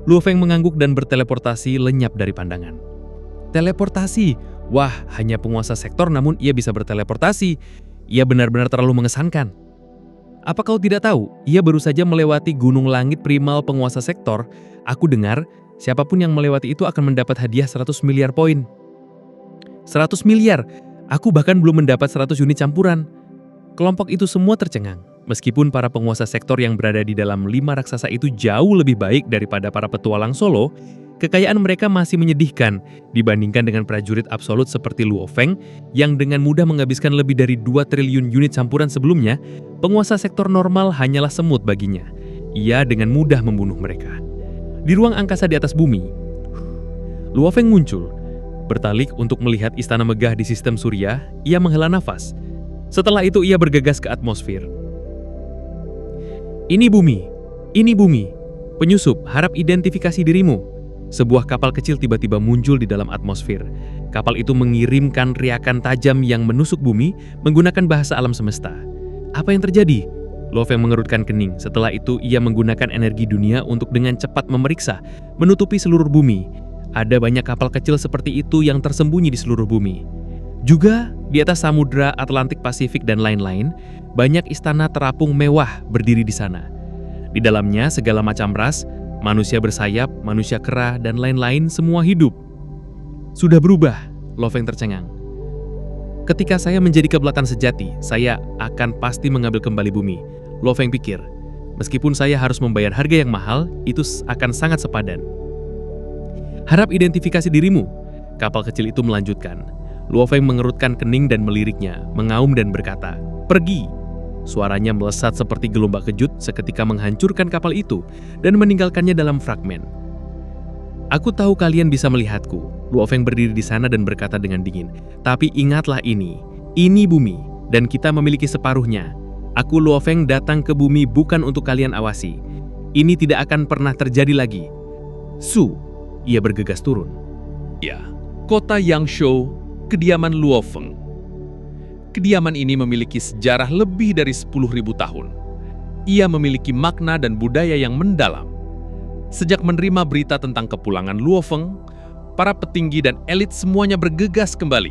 Luo Feng mengangguk dan berteleportasi lenyap dari pandangan. Teleportasi? Wah, hanya penguasa sektor namun ia bisa berteleportasi. Ia benar-benar terlalu mengesankan. Apa kau tidak tahu? Ia baru saja melewati gunung langit primal penguasa sektor. Aku dengar, siapapun yang melewati itu akan mendapat hadiah 100 miliar poin. 100 miliar? Aku bahkan belum mendapat 100 unit campuran. Kelompok itu semua tercengang. Meskipun para penguasa sektor yang berada di dalam 5 raksasa itu jauh lebih baik daripada para petualang solo, kekayaan mereka masih menyedihkan dibandingkan dengan prajurit absolut seperti Luo Feng yang dengan mudah menghabiskan lebih dari 2 triliun unit campuran sebelumnya. Penguasa sektor normal hanyalah semut baginya. Ia dengan mudah membunuh mereka. Di ruang angkasa di atas bumi, Luo Feng muncul. Bertalik untuk melihat istana megah di sistem surya, ia menghela nafas. Setelah itu ia bergegas ke atmosfer. Ini bumi. Penyusup, harap identifikasi dirimu. Sebuah kapal kecil tiba-tiba muncul di dalam atmosfer. Kapal itu mengirimkan riakan tajam yang menusuk bumi menggunakan bahasa alam semesta. Apa yang terjadi? Luo Feng mengerutkan kening. Setelah itu ia menggunakan energi dunia untuk dengan cepat memeriksa, menutupi seluruh bumi. Ada banyak kapal kecil seperti itu yang tersembunyi di seluruh bumi. Juga di atas samudra Atlantik, Pasifik, dan lain-lain, banyak istana terapung mewah berdiri di sana. Di dalamnya segala macam ras, manusia bersayap, manusia kera, dan lain-lain semua hidup. Sudah berubah, Luo Feng tercengang. Ketika saya menjadi kebelatan sejati, saya akan pasti mengambil kembali bumi. Luo Feng pikir, meskipun saya harus membayar harga yang mahal, itu akan sangat sepadan. Harap identifikasi dirimu, kapal kecil itu melanjutkan. Luo Feng mengerutkan kening dan meliriknya, mengaum dan berkata, "Pergi." Suaranya melesat seperti gelombang kejut seketika menghancurkan kapal itu dan meninggalkannya dalam fragmen. Aku tahu kalian bisa melihatku. Luo Feng berdiri di sana dan berkata dengan dingin, tapi ingatlah ini bumi dan kita memiliki separuhnya. Aku Luo Feng datang ke bumi bukan untuk kalian awasi. Ini tidak akan pernah terjadi lagi. Su, ia bergegas turun. Ya, kota Yangzhou, kediaman Luo Feng. Kediaman ini memiliki sejarah lebih dari 10.000 tahun. Ia memiliki makna dan budaya yang mendalam. Sejak menerima berita tentang kepulangan Luo Feng, para petinggi dan elit semuanya bergegas kembali.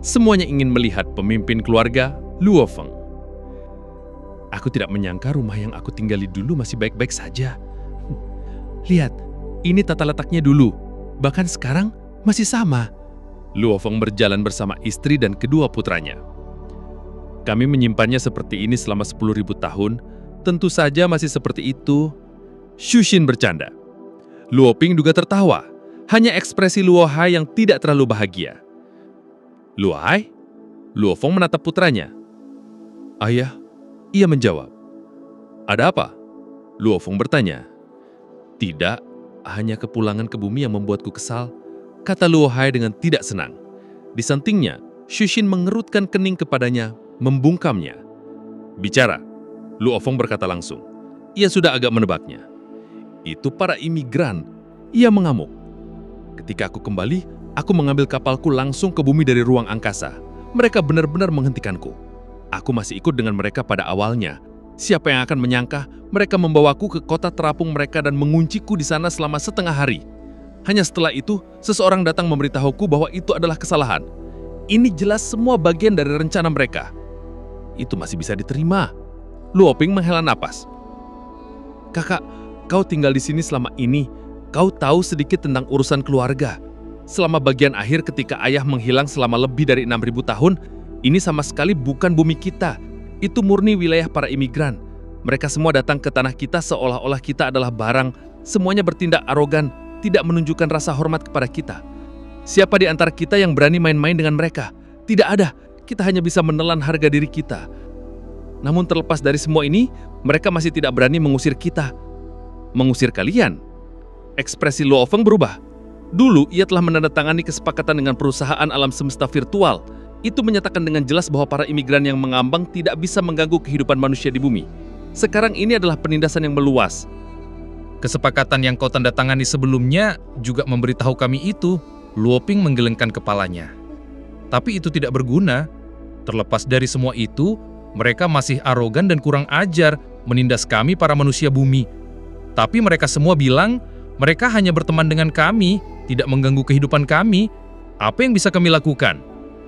Semuanya ingin melihat pemimpin keluarga Luo Feng. Aku tidak menyangka rumah yang aku tinggali dulu masih baik-baik saja. Lihat, ini tata letaknya dulu. Bahkan sekarang masih sama. Luo Feng berjalan bersama istri dan kedua putranya. Kami menyimpannya seperti ini selama 10.000 tahun, tentu saja masih seperti itu. Xu Xin bercanda. Luo Ping juga tertawa, hanya ekspresi Luo Hai yang tidak terlalu bahagia. Luo Hai? Luo Feng menatap putranya. Ayah, ia menjawab. Ada apa? Luo Feng bertanya. Tidak, hanya kepulangan ke bumi yang membuatku kesal, kata Luo Hai dengan tidak senang. Di sampingnya, Xu Xin mengerutkan kening kepadanya, membungkamnya. Bicara, Luo Feng berkata langsung. Ia sudah agak menebaknya. Itu para imigran. Ia mengamuk. Ketika aku kembali, Aku mengambil kapalku langsung ke bumi dari ruang angkasa. Mereka benar-benar menghentikanku. Aku masih ikut dengan mereka pada awalnya. Siapa yang akan menyangka mereka membawaku ke kota terapung mereka dan mengunciku di sana selama setengah hari. Hanya setelah itu, seseorang datang memberitahuku bahwa itu adalah kesalahan. Ini jelas semua bagian dari rencana mereka. Itu masih bisa diterima. Luoping menghela napas. Kakak, kau tinggal di sini selama ini. Kau tahu sedikit tentang urusan keluarga. Selama bagian akhir ketika ayah menghilang selama lebih dari 6.000 tahun, ini sama sekali bukan bumi kita. Itu murni wilayah para imigran. Mereka semua datang ke tanah kita seolah-olah kita adalah barang. Semuanya bertindak arogan, tidak menunjukkan rasa hormat kepada kita. Siapa di antara kita yang berani main-main dengan mereka? Tidak ada. Kita hanya bisa menelan harga diri kita. Namun terlepas dari semua ini, mereka masih tidak berani mengusir kita. Mengusir kalian? Ekspresi Luo Feng berubah. Dulu, ia telah menandatangani kesepakatan dengan perusahaan alam semesta virtual. Itu menyatakan dengan jelas bahwa para imigran yang mengambang tidak bisa mengganggu kehidupan manusia di bumi. Sekarang ini adalah penindasan yang meluas. Kesepakatan yang kau tanda tangani sebelumnya juga memberitahu kami itu. Luoping menggelengkan kepalanya. Tapi itu tidak berguna. Terlepas dari semua itu, mereka masih arogan dan kurang ajar menindas kami para manusia bumi. Tapi mereka semua bilang, mereka hanya berteman dengan kami, tidak mengganggu kehidupan kami. Apa yang bisa kami lakukan?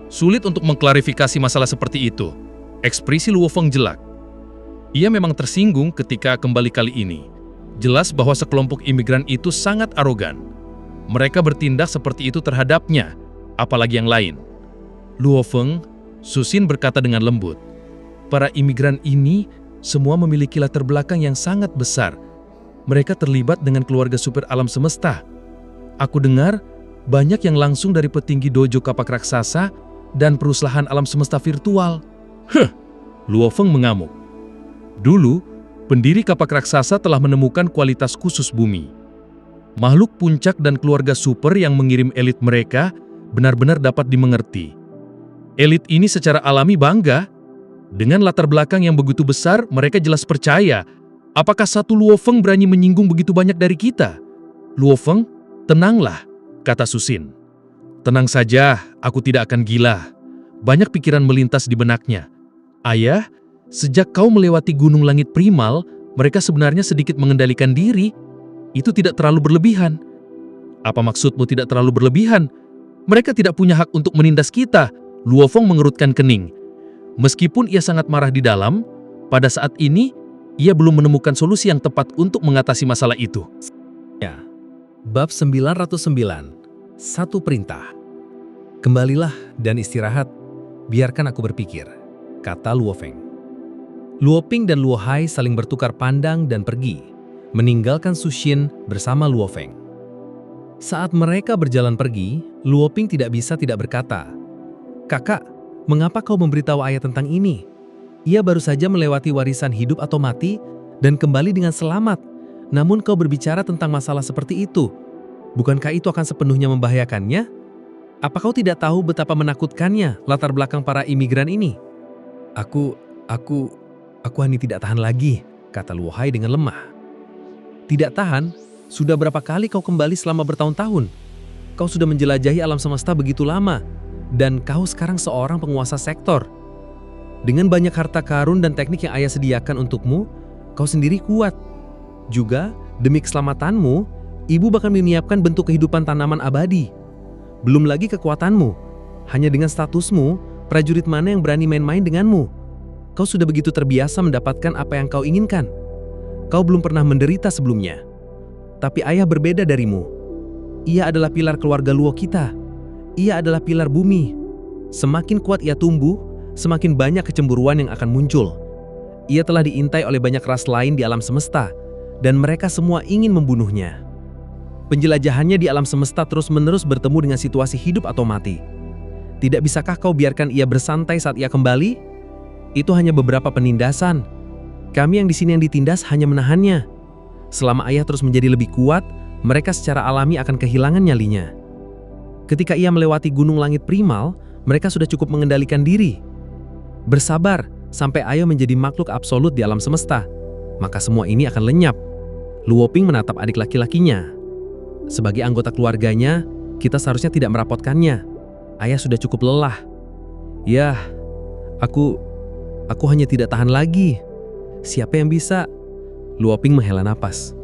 Sulit untuk mengklarifikasi masalah seperti itu. Ekspresi Luo Feng jelek. Ia memang tersinggung ketika kembali kali ini. Jelas bahwa sekelompok imigran itu sangat arogan. Mereka bertindak seperti itu terhadapnya, apalagi yang lain. Luo Feng, Susin berkata dengan lembut, para imigran ini semua memiliki latar belakang yang sangat besar. Mereka terlibat dengan keluarga super alam semesta. Aku dengar banyak yang langsung dari petinggi dojo kapak raksasa dan perusahaan alam semesta virtual. Luo Feng mengamuk. Dulu, pendiri kapak raksasa telah menemukan kualitas khusus bumi. Makhluk puncak dan keluarga super yang mengirim elit mereka benar-benar dapat dimengerti. Elit ini secara alami bangga. Dengan latar belakang yang begitu besar, mereka jelas percaya. Apakah satu Luo Feng berani menyinggung begitu banyak dari kita? Luo Feng, tenanglah, kata Susin. Tenang saja, aku tidak akan gila. Banyak pikiran melintas di benaknya. Ayah, sejak kau melewati gunung langit primal, mereka sebenarnya sedikit mengendalikan diri. Itu tidak terlalu berlebihan. Apa maksudmu tidak terlalu berlebihan? Mereka tidak punya hak untuk menindas kita. Luo Feng mengerutkan kening. Meskipun ia sangat marah di dalam, pada saat ini, ia belum menemukan solusi yang tepat untuk mengatasi masalah itu. Bab 909. Satu perintah. Kembalilah dan istirahat. Biarkan aku berpikir, kata Luo Feng. Luo Ping dan Luo Hai saling bertukar pandang dan pergi, meninggalkan Susin bersama Luo Feng. Saat mereka berjalan pergi, Luo Ping tidak bisa tidak berkata, "Kakak, mengapa kau memberitahu ayah tentang ini? Ia baru saja melewati warisan hidup atau mati dan kembali dengan selamat. Namun kau berbicara tentang masalah seperti itu. Bukankah itu akan sepenuhnya membahayakannya? Apa kau tidak tahu betapa menakutkannya latar belakang para imigran ini?" Aku hanya tidak tahan lagi, kata Luo Hai dengan lemah. Tidak tahan? Sudah berapa kali kau kembali selama bertahun-tahun? Kau sudah menjelajahi alam semesta begitu lama, dan kau sekarang seorang penguasa sektor. Dengan banyak harta karun dan teknik yang ayah sediakan untukmu, kau sendiri kuat. Juga, demi keselamatanmu, ibu bahkan menyiapkan bentuk kehidupan tanaman abadi. Belum lagi kekuatanmu. Hanya dengan statusmu, prajurit mana yang berani main-main denganmu? Kau sudah begitu terbiasa mendapatkan apa yang kau inginkan. Kau belum pernah menderita sebelumnya. Tapi ayah berbeda darimu. Ia adalah pilar keluarga Luo kita. Ia adalah pilar bumi. Semakin kuat ia tumbuh, semakin banyak kecemburuan yang akan muncul. Ia telah diintai oleh banyak ras lain di alam semesta, dan mereka semua ingin membunuhnya. Penjelajahannya di alam semesta terus-menerus bertemu dengan situasi hidup atau mati. Tidak bisakah kau biarkan ia bersantai saat ia kembali? Itu hanya beberapa penindasan. Kami yang di sini yang ditindas hanya menahannya. Selama ayah terus menjadi lebih kuat, mereka secara alami akan kehilangan nyalinya. Ketika ia melewati gunung langit primal, mereka sudah cukup mengendalikan diri. Bersabar sampai ayah menjadi makhluk absolut di alam semesta. Maka semua ini akan lenyap. Luo Ping menatap adik laki-lakinya. Sebagai anggota keluarganya, Kita seharusnya tidak merapotkannya. Ayah sudah cukup lelah. Ya, aku hanya tidak tahan lagi. Siapa yang bisa? Luoping menghela napas.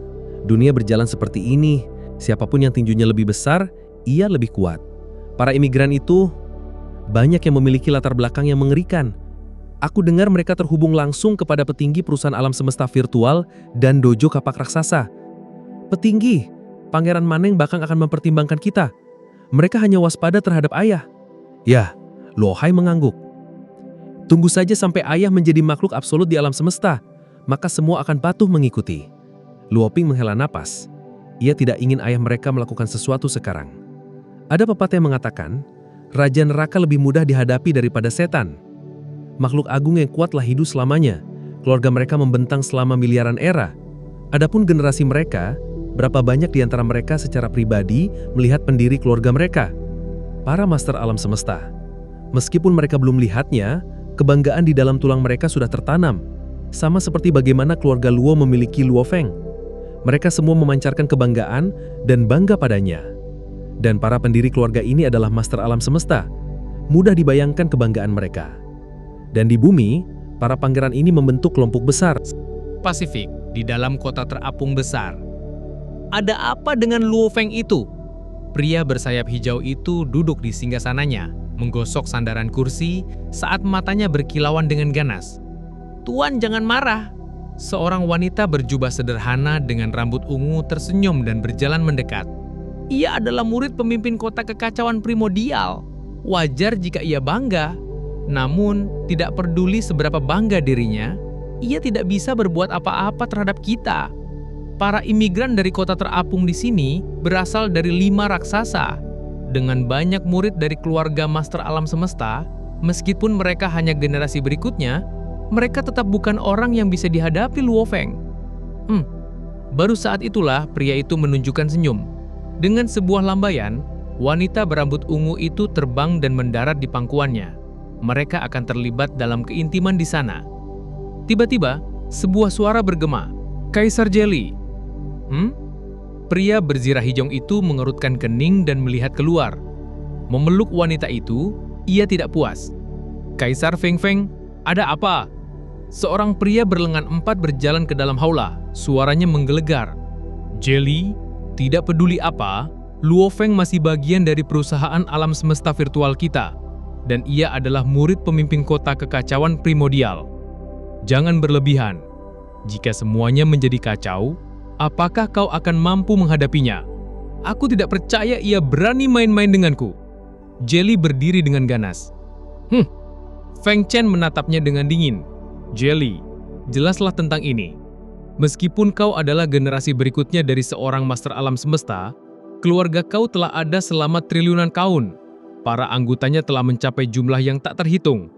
Dunia berjalan seperti ini. Siapapun yang tinjunya lebih besar, ia lebih kuat. Para imigran itu banyak yang memiliki latar belakang yang mengerikan. Aku dengar mereka terhubung langsung kepada petinggi perusahaan alam semesta virtual dan dojo kapak raksasa. Petinggi, Pangeran Maneng bahkan akan mempertimbangkan kita. Mereka hanya waspada terhadap ayah. Ya, Luohai mengangguk. Tunggu saja sampai ayah menjadi makhluk absolut di alam semesta, maka semua akan patuh mengikuti. Luoping menghela napas. Ia tidak ingin ayah mereka melakukan sesuatu sekarang. Ada pepatah yang mengatakan, Raja neraka lebih mudah dihadapi daripada setan. Makhluk agung yang kuatlah hidup selamanya. Keluarga mereka membentang selama miliaran era. Adapun generasi mereka, berapa banyak di antara mereka secara pribadi melihat pendiri keluarga mereka? Para master alam semesta. Meskipun mereka belum melihatnya, kebanggaan di dalam tulang mereka sudah tertanam. Sama seperti bagaimana keluarga Luo memiliki Luo Feng. Mereka semua memancarkan kebanggaan dan bangga padanya. Dan para pendiri keluarga ini adalah master alam semesta. Mudah dibayangkan kebanggaan mereka. Dan di bumi, para pangeran ini membentuk kelompok besar. Pasifik, di dalam kota terapung besar. Ada apa dengan Luo Feng itu? Pria bersayap hijau itu duduk di singgasananya, menggosok sandaran kursi saat matanya berkilauan dengan ganas. Tuan, jangan marah. Seorang wanita berjubah sederhana dengan rambut ungu tersenyum dan berjalan mendekat. Ia adalah murid pemimpin kota kekacauan primordial. Wajar jika ia bangga. Namun, tidak peduli seberapa bangga dirinya, ia tidak bisa berbuat apa-apa terhadap kita. Para imigran dari kota terapung di sini berasal dari 5 raksasa. Dengan banyak murid dari keluarga master alam semesta, meskipun mereka hanya generasi berikutnya, mereka tetap bukan orang yang bisa dihadapi Luo Feng. Baru saat itulah pria itu menunjukkan senyum. Dengan sebuah lambaian, wanita berambut ungu itu terbang dan mendarat di pangkuannya. Mereka akan terlibat dalam keintiman di sana. Tiba-tiba, sebuah suara bergema. Kaisar Jelly. Pria berzirah hijau itu mengerutkan kening dan melihat keluar. Memeluk wanita itu, ia tidak puas. Kaisar Feng Feng, ada apa? Seorang pria berlengan 4 berjalan ke dalam haula. Suaranya menggelegar. Jelly, tidak peduli apa, Luo Feng masih bagian dari perusahaan alam semesta virtual kita. Dan ia adalah murid pemimpin kota kekacauan primordial. Jangan berlebihan. Jika semuanya menjadi kacau, apakah kau akan mampu menghadapinya? Aku tidak percaya ia berani main-main denganku. Jelly berdiri dengan ganas. Feng Chen menatapnya dengan dingin. Jelly, jelaslah tentang ini. Meskipun kau adalah generasi berikutnya dari seorang master alam semesta, keluarga kau telah ada selama triliunan tahun. Para anggotanya telah mencapai jumlah yang tak terhitung.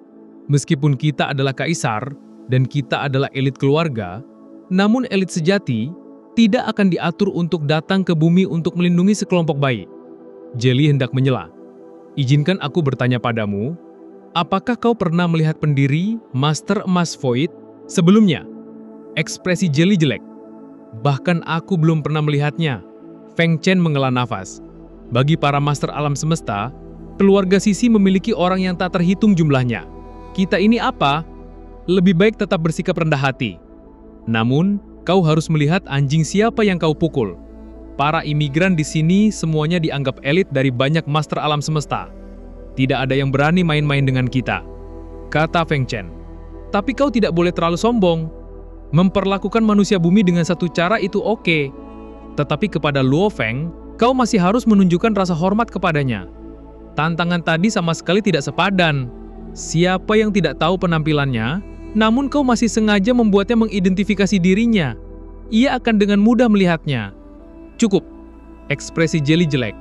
Meskipun kita adalah kaisar dan kita adalah elit keluarga, namun elit sejati tidak akan diatur untuk datang ke bumi untuk melindungi sekelompok bayi. Jelly hendak menyela. Izinkan aku bertanya padamu, apakah kau pernah melihat pendiri Master Emas Void sebelumnya? Ekspresi Jelly jelek. Bahkan aku belum pernah melihatnya. Feng Chen menghela nafas. Bagi para master alam semesta, keluarga Sisi memiliki orang yang tak terhitung jumlahnya. Kita ini apa? Lebih baik tetap bersikap rendah hati. Namun, kau harus melihat anjing siapa yang kau pukul. Para imigran di sini semuanya dianggap elit dari banyak master alam semesta. Tidak ada yang berani main-main dengan kita, kata Feng Chen. Tapi kau tidak boleh terlalu sombong. Memperlakukan manusia bumi dengan satu cara itu oke. Tetapi kepada Luo Feng, kau masih harus menunjukkan rasa hormat kepadanya. Tantangan tadi sama sekali tidak sepadan. Siapa yang tidak tahu penampilannya, namun kau masih sengaja membuatnya mengidentifikasi dirinya. Ia akan dengan mudah melihatnya. Cukup. Ekspresi Jelly jelek.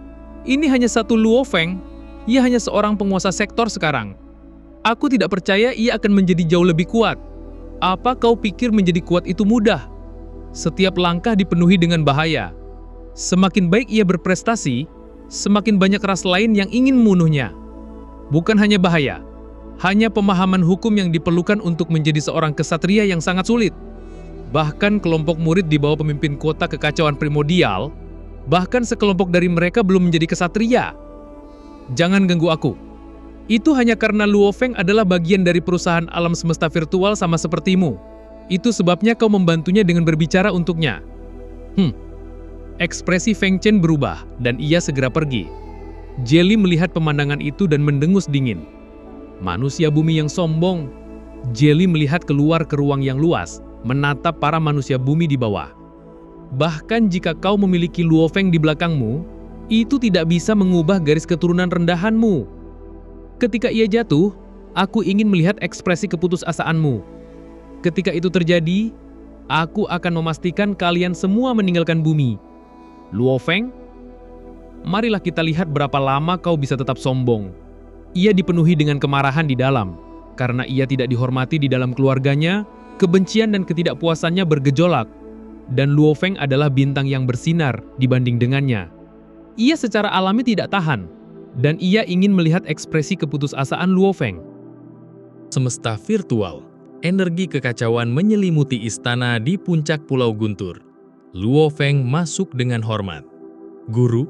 Ini hanya satu Luo Feng. Ia hanya seorang penguasa sektor sekarang. Aku tidak percaya ia akan menjadi jauh lebih kuat. Apa kau pikir menjadi kuat itu mudah? Setiap langkah dipenuhi dengan bahaya. Semakin baik ia berprestasi, semakin banyak ras lain yang ingin membunuhnya. Bukan hanya bahaya, hanya pemahaman hukum yang diperlukan untuk menjadi seorang kesatria yang sangat sulit. Bahkan kelompok murid di bawah pemimpin kota kekacauan primordial Bahkan sekelompok dari mereka belum menjadi kesatria. Jangan ganggu aku. Itu hanya karena Luo Feng adalah bagian dari perusahaan alam semesta virtual sama sepertimu. Itu sebabnya kau membantunya dengan berbicara untuknya. Ekspresi Feng Chen berubah, dan ia segera pergi. Jelly melihat pemandangan itu dan mendengus dingin. Manusia bumi yang sombong. Jelly melihat keluar ke ruang yang luas, menatap para manusia bumi di bawah. Bahkan jika kau memiliki Luo Feng di belakangmu, itu tidak bisa mengubah garis keturunan rendahanmu. Ketika ia jatuh, aku ingin melihat ekspresi keputusasaanmu. Ketika itu terjadi, aku akan memastikan kalian semua meninggalkan bumi. Luo Feng, marilah kita lihat berapa lama kau bisa tetap sombong. Ia dipenuhi dengan kemarahan di dalam, karena ia tidak dihormati di dalam keluarganya, kebencian dan ketidakpuasannya bergejolak. Dan Luo Feng adalah bintang yang bersinar dibanding dengannya. Ia secara alami tidak tahan, dan ia ingin melihat ekspresi keputusasaan Luo Feng. Semesta virtual, energi kekacauan menyelimuti istana di puncak Pulau Guntur. Luo Feng masuk dengan hormat. Guru,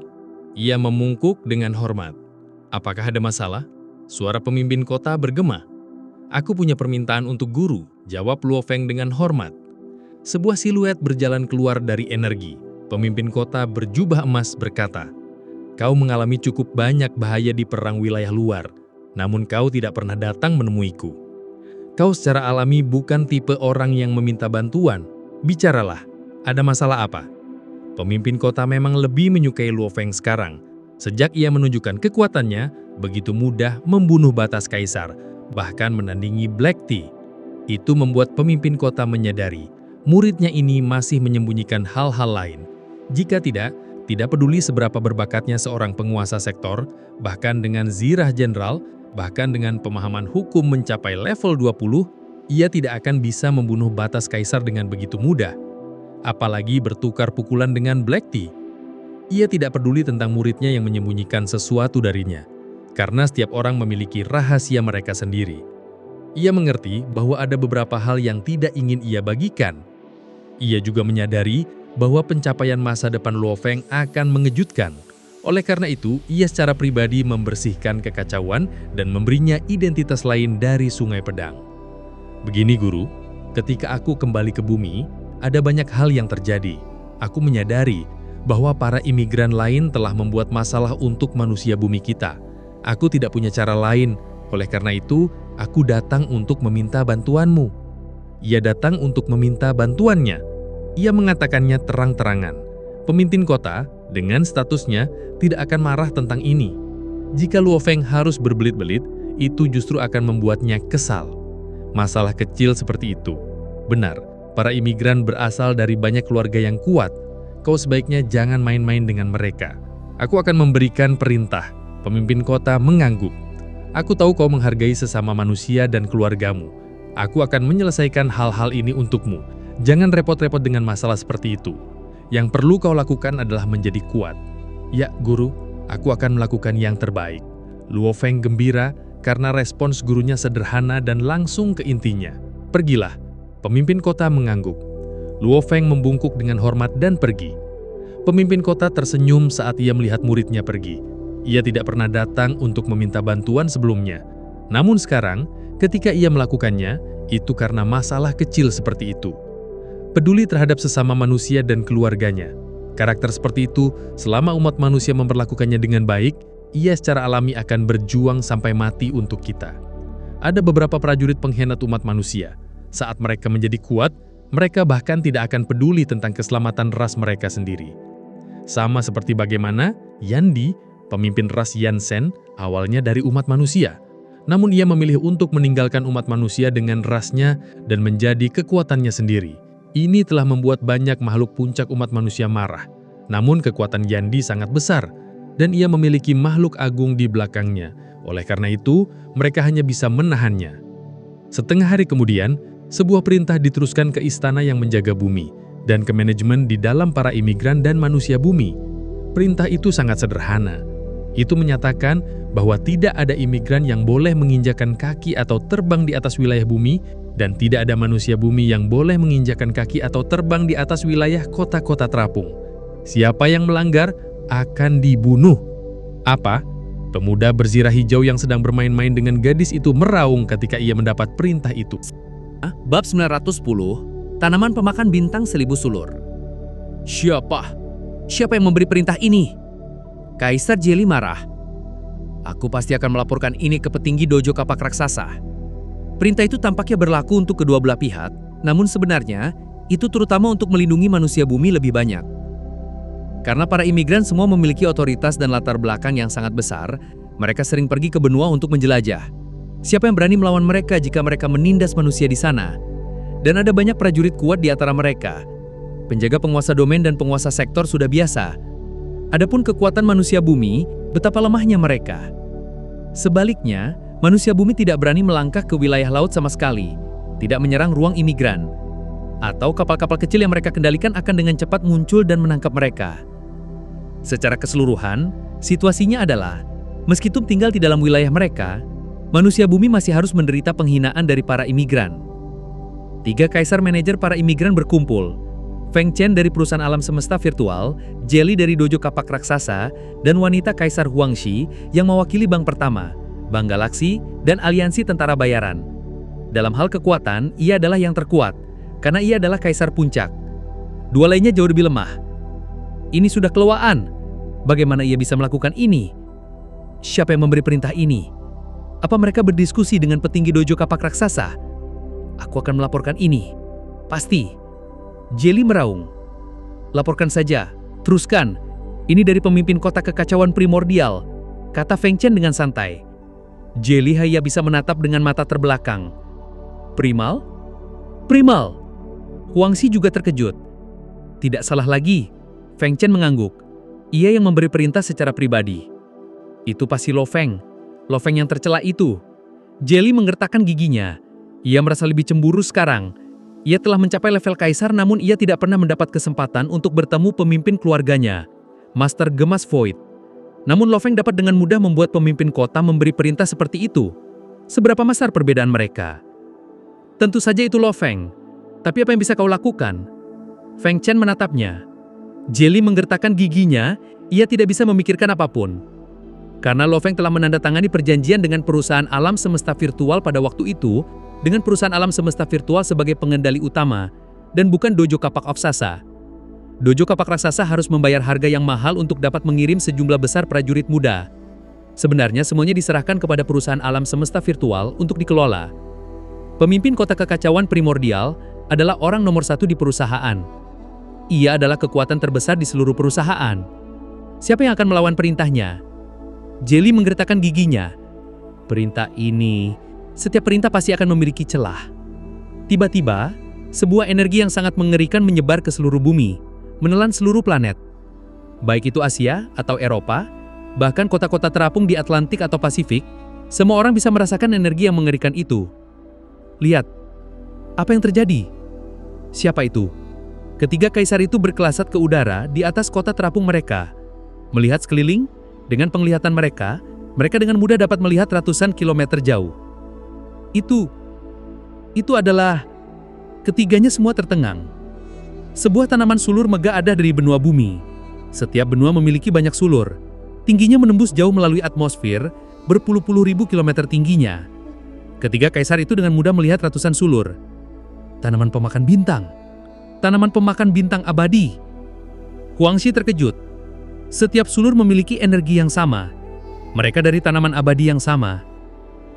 ia memungkuk dengan hormat. Apakah ada masalah? Suara pemimpin kota bergema. Aku punya permintaan untuk guru, jawab Luo Feng dengan hormat. Sebuah siluet berjalan keluar dari energi. Pemimpin kota berjubah emas berkata, "Kau mengalami cukup banyak bahaya di perang wilayah luar, namun kau tidak pernah datang menemuiku. Kau secara alami bukan tipe orang yang meminta bantuan. Bicaralah, ada masalah apa?" Pemimpin kota memang lebih menyukai Luo Feng sekarang. Sejak ia menunjukkan kekuatannya, begitu mudah membunuh batas kaisar, bahkan menandingi Black Tea. Itu membuat pemimpin kota menyadari, muridnya ini masih menyembunyikan hal-hal lain. Jika tidak peduli seberapa berbakatnya seorang penguasa sektor, bahkan dengan zirah jenderal, bahkan dengan pemahaman hukum mencapai level 20, ia tidak akan bisa membunuh batas kaisar dengan begitu mudah. Apalagi bertukar pukulan dengan Black Tea. Ia tidak peduli tentang muridnya yang menyembunyikan sesuatu darinya, karena setiap orang memiliki rahasia mereka sendiri. Ia mengerti bahwa ada beberapa hal yang tidak ingin ia bagikan. Ia juga menyadari bahwa pencapaian masa depan Luo Feng akan mengejutkan. Oleh karena itu, ia secara pribadi membersihkan kekacauan dan memberinya identitas lain dari Sungai Pedang. Begini guru, ketika aku kembali ke bumi, ada banyak hal yang terjadi. Aku menyadari bahwa para imigran lain telah membuat masalah untuk manusia bumi kita. Aku tidak punya cara lain, oleh karena itu, aku datang untuk meminta bantuanmu. Ia datang untuk meminta bantuannya. Ia mengatakannya terang-terangan. Pemimpin kota, dengan statusnya, tidak akan marah tentang ini. Jika Luo Feng harus berbelit-belit, itu justru akan membuatnya kesal. Masalah kecil seperti itu. Benar, para imigran berasal dari banyak keluarga yang kuat. Kau sebaiknya jangan main-main dengan mereka. Aku akan memberikan perintah. Pemimpin kota mengangguk. Aku tahu kau menghargai sesama manusia dan keluargamu. Aku akan menyelesaikan hal-hal ini untukmu. Jangan repot-repot dengan masalah seperti itu. Yang perlu kau lakukan adalah menjadi kuat. Ya, guru, aku akan melakukan yang terbaik. Luo Feng gembira karena respons gurunya sederhana dan langsung ke intinya. Pergilah. Pemimpin kota mengangguk. Luo Feng membungkuk dengan hormat dan pergi. Pemimpin kota tersenyum saat ia melihat muridnya pergi. Ia tidak pernah datang untuk meminta bantuan sebelumnya. Namun sekarang, ketika ia melakukannya, itu karena masalah kecil seperti itu. Peduli terhadap sesama manusia dan keluarganya. Karakter seperti itu, selama umat manusia memperlakukannya dengan baik, ia secara alami akan berjuang sampai mati untuk kita. Ada beberapa prajurit pengkhianat umat manusia. Saat mereka menjadi kuat, mereka bahkan tidak akan peduli tentang keselamatan ras mereka sendiri. Sama seperti bagaimana Yandi, pemimpin ras Yansen, awalnya dari umat manusia. Namun ia memilih untuk meninggalkan umat manusia dengan rasnya dan menjadi kekuatannya sendiri. Ini telah membuat banyak makhluk puncak umat manusia marah. Namun kekuatan Yandi sangat besar, dan ia memiliki makhluk agung di belakangnya. Oleh karena itu, mereka hanya bisa menahannya. Setengah hari kemudian, sebuah perintah diteruskan ke istana yang menjaga bumi, dan ke manajemen di dalam para imigran dan manusia bumi. Perintah itu sangat sederhana. Itu menyatakan bahwa tidak ada imigran yang boleh menginjakan kaki atau terbang di atas wilayah bumi, dan tidak ada manusia bumi yang boleh menginjakan kaki atau terbang di atas wilayah kota-kota terapung. Siapa yang melanggar akan dibunuh. Apa? Pemuda berzirah hijau yang sedang bermain-main dengan gadis itu meraung ketika ia mendapat perintah itu. Bab 910, tanaman pemakan bintang 1000 sulur. Siapa? Siapa yang memberi perintah ini? Kaisar Jelly marah. Aku pasti akan melaporkan ini ke petinggi dojo kapak raksasa. Perintah itu tampaknya berlaku untuk kedua belah pihak, namun sebenarnya itu terutama untuk melindungi manusia bumi lebih banyak. Karena para imigran semua memiliki otoritas dan latar belakang yang sangat besar, mereka sering pergi ke benua untuk menjelajah. Siapa yang berani melawan mereka jika mereka menindas manusia di sana? Dan ada banyak prajurit kuat di antara mereka. Penjaga penguasa domain dan penguasa sektor sudah biasa. Adapun kekuatan manusia bumi, betapa lemahnya mereka. Sebaliknya, manusia bumi tidak berani melangkah ke wilayah laut sama sekali, tidak menyerang ruang imigran. Atau kapal-kapal kecil yang mereka kendalikan akan dengan cepat muncul dan menangkap mereka. Secara keseluruhan, situasinya adalah, meskipun tinggal di dalam wilayah mereka, manusia bumi masih harus menderita penghinaan dari para imigran. 3 kaisar manajer para imigran berkumpul. Feng Chen dari perusahaan alam semesta virtual, Jelly dari dojo kapak raksasa, dan wanita Kaisar Huangxi yang mewakili Bank Pertama, Bank Galaksi, dan Aliansi Tentara Bayaran. Dalam hal kekuatan, ia adalah yang terkuat, karena ia adalah Kaisar Puncak. 2 lainnya jauh lebih lemah. Ini sudah kelewaan. Bagaimana ia bisa melakukan ini? Siapa yang memberi perintah ini? Apa mereka berdiskusi dengan petinggi dojo kapak raksasa? Aku akan melaporkan ini. Pasti. Jelly meraung. Laporkan saja. Teruskan. Ini dari pemimpin kota kekacauan primordial, kata Feng Chen dengan santai. Jelly hanya bisa menatap dengan mata terbelakang. Primal? Primal! Huangxi juga terkejut. Tidak salah lagi. Feng Chen mengangguk. Ia yang memberi perintah secara pribadi. Itu pasti Lo Feng. Lo Feng yang tercela itu. Jelly menggertakkan giginya. Ia merasa lebih cemburu sekarang. Ia telah mencapai level kaisar namun ia tidak pernah mendapat kesempatan untuk bertemu pemimpin keluarganya, Master Gemas Void. Namun Lo Feng dapat dengan mudah membuat pemimpin kota memberi perintah seperti itu. Seberapa besar perbedaan mereka? Tentu saja itu Lo Feng. Tapi apa yang bisa kau lakukan? Feng Chen menatapnya. Jelly menggertakkan giginya, ia tidak bisa memikirkan apapun. Karena Lo Feng telah menandatangani perjanjian dengan perusahaan alam semesta virtual pada waktu itu, dengan perusahaan alam semesta virtual sebagai pengendali utama, dan bukan dojo kapak raksasa. Dojo kapak raksasa harus membayar harga yang mahal untuk dapat mengirim sejumlah besar prajurit muda. Sebenarnya semuanya diserahkan kepada perusahaan alam semesta virtual untuk dikelola. Pemimpin kota kekacauan primordial adalah orang nomor 1 di perusahaan. Ia adalah kekuatan terbesar di seluruh perusahaan. Siapa yang akan melawan perintahnya? Jelly menggertakkan giginya. Perintah ini, setiap perintah pasti akan memiliki celah. Tiba-tiba, sebuah energi yang sangat mengerikan menyebar ke seluruh bumi, menelan seluruh planet. Baik itu Asia atau Eropa, bahkan kota-kota terapung di Atlantik atau Pasifik, semua orang bisa merasakan energi yang mengerikan itu. Lihat, apa yang terjadi? Siapa itu? Ketiga kaisar itu berkelasat ke udara di atas kota terapung mereka. Melihat sekeliling, dengan penglihatan mereka dengan mudah dapat melihat ratusan kilometer jauh. Itu adalah... Ketiganya semua tertengang. Sebuah tanaman sulur megah ada dari benua bumi. Setiap benua memiliki banyak sulur. Tingginya menembus jauh melalui atmosfer, berpuluh-puluh ribu kilometer tingginya. Ketiga kaisar itu dengan mudah melihat ratusan sulur. Tanaman pemakan bintang. Tanaman pemakan bintang abadi. Huangxi terkejut. Setiap sulur memiliki energi yang sama. Mereka dari tanaman abadi yang sama.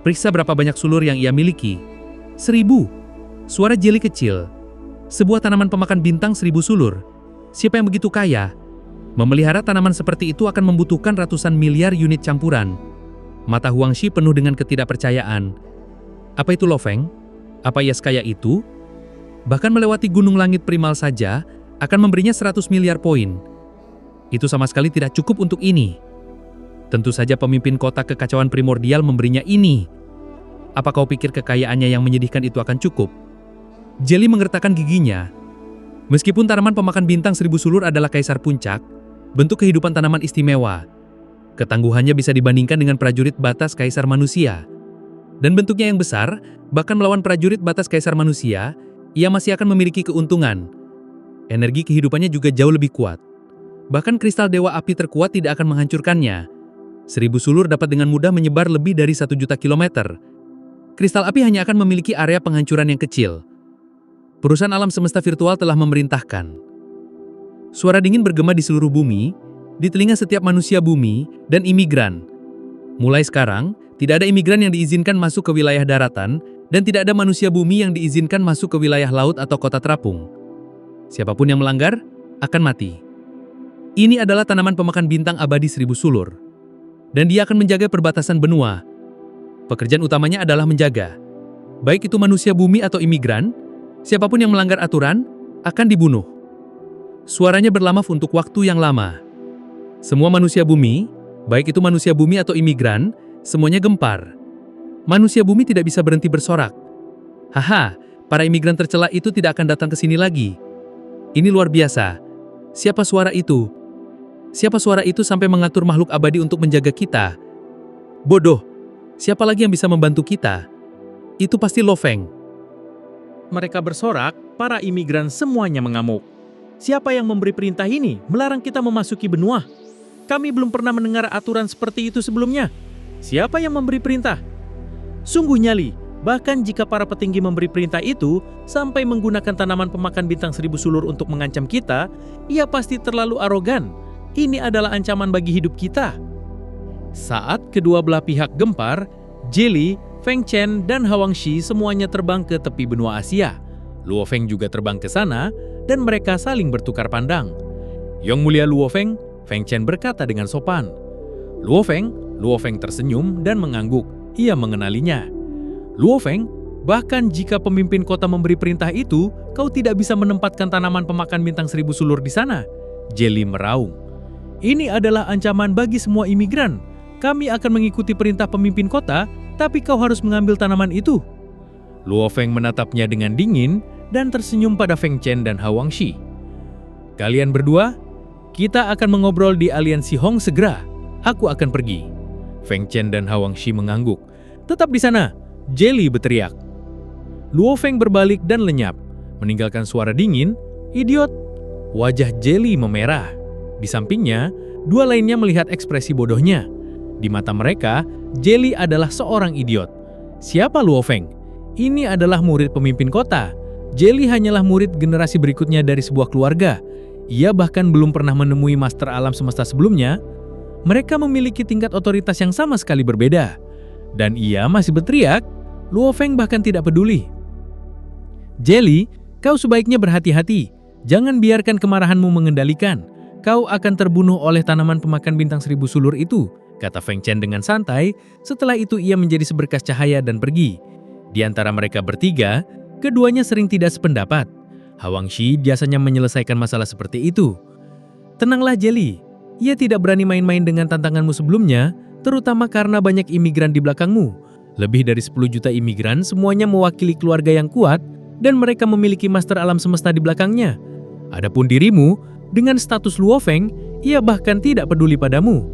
Periksa berapa banyak sulur yang ia miliki. 1000. Suara Jelly kecil. Sebuah tanaman pemakan bintang 1000 sulur. Siapa yang begitu kaya? Memelihara tanaman seperti itu akan membutuhkan ratusan miliar unit campuran. Mata Huangxi penuh dengan ketidakpercayaan. Apa itu Lo Feng? Apa ia sekaya itu? Bahkan melewati gunung langit primal saja akan memberinya 100 miliar poin. Itu sama sekali tidak cukup untuk ini. Tentu saja pemimpin kota kekacauan primordial memberinya ini. Apa kau pikir kekayaannya yang menyedihkan itu akan cukup? Jelly menggertakkan giginya. Meskipun tanaman pemakan bintang 1000 sulur adalah kaisar puncak, bentuk kehidupan tanaman istimewa. Ketangguhannya bisa dibandingkan dengan prajurit batas kaisar manusia. Dan bentuknya yang besar, bahkan melawan prajurit batas kaisar manusia, ia masih akan memiliki keuntungan. Energi kehidupannya juga jauh lebih kuat. Bahkan kristal dewa api terkuat tidak akan menghancurkannya. 1000 sulur dapat dengan mudah menyebar lebih dari 1 juta kilometer. Kristal api hanya akan memiliki area penghancuran yang kecil. Perusahaan alam semesta virtual telah memerintahkan. Suara dingin bergema di seluruh bumi, di telinga setiap manusia bumi, dan imigran. Mulai sekarang, tidak ada imigran yang diizinkan masuk ke wilayah daratan, dan tidak ada manusia bumi yang diizinkan masuk ke wilayah laut atau kota terapung. Siapapun yang melanggar, akan mati. Ini adalah tanaman pemakan bintang abadi 1000 sulur. Dan dia akan menjaga perbatasan benua. Pekerjaan utamanya adalah menjaga. Baik itu manusia bumi atau imigran, siapapun yang melanggar aturan, akan dibunuh. Suaranya berlamaf untuk waktu yang lama. Semua manusia bumi, baik itu manusia bumi atau imigran, semuanya gempar. Manusia bumi tidak bisa berhenti bersorak. Haha, para imigran tercela itu tidak akan datang ke sini lagi. Ini luar biasa. Siapa suara itu? Siapa suara itu sampai mengatur makhluk abadi untuk menjaga kita? Bodoh. Siapa lagi yang bisa membantu kita? Itu pasti Lo Feng. Mereka bersorak, para imigran semuanya mengamuk. Siapa yang memberi perintah ini melarang kita memasuki benua? Kami belum pernah mendengar aturan seperti itu sebelumnya. Siapa yang memberi perintah? Sungguh nyali, bahkan jika para petinggi memberi perintah itu sampai menggunakan tanaman pemakan bintang 1000 sulur untuk mengancam kita, ia pasti terlalu arogan. Ini adalah ancaman bagi hidup kita. Saat kedua belah pihak gempar, Jelly, Feng Chen, dan Hawang Shi semuanya terbang ke tepi benua Asia. Luo Feng juga terbang ke sana, dan mereka saling bertukar pandang. Yang mulia Luo Feng, Feng Chen berkata dengan sopan. Luo Feng tersenyum dan mengangguk. Ia mengenalinya. Luo Feng, bahkan jika pemimpin kota memberi perintah itu, kau tidak bisa menempatkan tanaman pemakan bintang 1000 sulur di sana. Jelly meraung. Ini adalah ancaman bagi semua imigran. Kami akan mengikuti perintah pemimpin kota, tapi kau harus mengambil tanaman itu. Luo Feng menatapnya dengan dingin dan tersenyum pada Feng Chen dan Hawang Shi. Kalian berdua, kita akan mengobrol di aliansi Hong segera. Aku akan pergi. Feng Chen dan Hawang Shi mengangguk. Tetap di sana, Jelly berteriak. Luo Feng berbalik dan lenyap, meninggalkan suara dingin. Idiot. Wajah Jelly memerah. Di sampingnya, dua lainnya melihat ekspresi bodohnya. Di mata mereka, Jelly adalah seorang idiot. Siapa Luo Feng? Ini adalah murid pemimpin kota. Jelly hanyalah murid generasi berikutnya dari sebuah keluarga. Ia bahkan belum pernah menemui master alam semesta sebelumnya. Mereka memiliki tingkat otoritas yang sama sekali berbeda. Dan ia masih berteriak. Luo Feng bahkan tidak peduli. Jelly, kau sebaiknya berhati-hati. Jangan biarkan kemarahanmu mengendalikan. Kau akan terbunuh oleh tanaman pemakan bintang 1000 sulur itu, kata Feng Chen dengan santai. Setelah itu ia menjadi seberkas cahaya dan pergi. Di antara mereka bertiga, keduanya sering tidak sependapat. Hawang Shi biasanya menyelesaikan masalah seperti itu. Tenanglah Jelly, ia tidak berani main-main dengan tantanganmu sebelumnya, terutama karena banyak imigran di belakangmu. Lebih dari 10 juta imigran, semuanya mewakili keluarga yang kuat, dan mereka memiliki master alam semesta di belakangnya. Adapun dirimu, dengan status Luo Feng, ia bahkan tidak peduli padamu.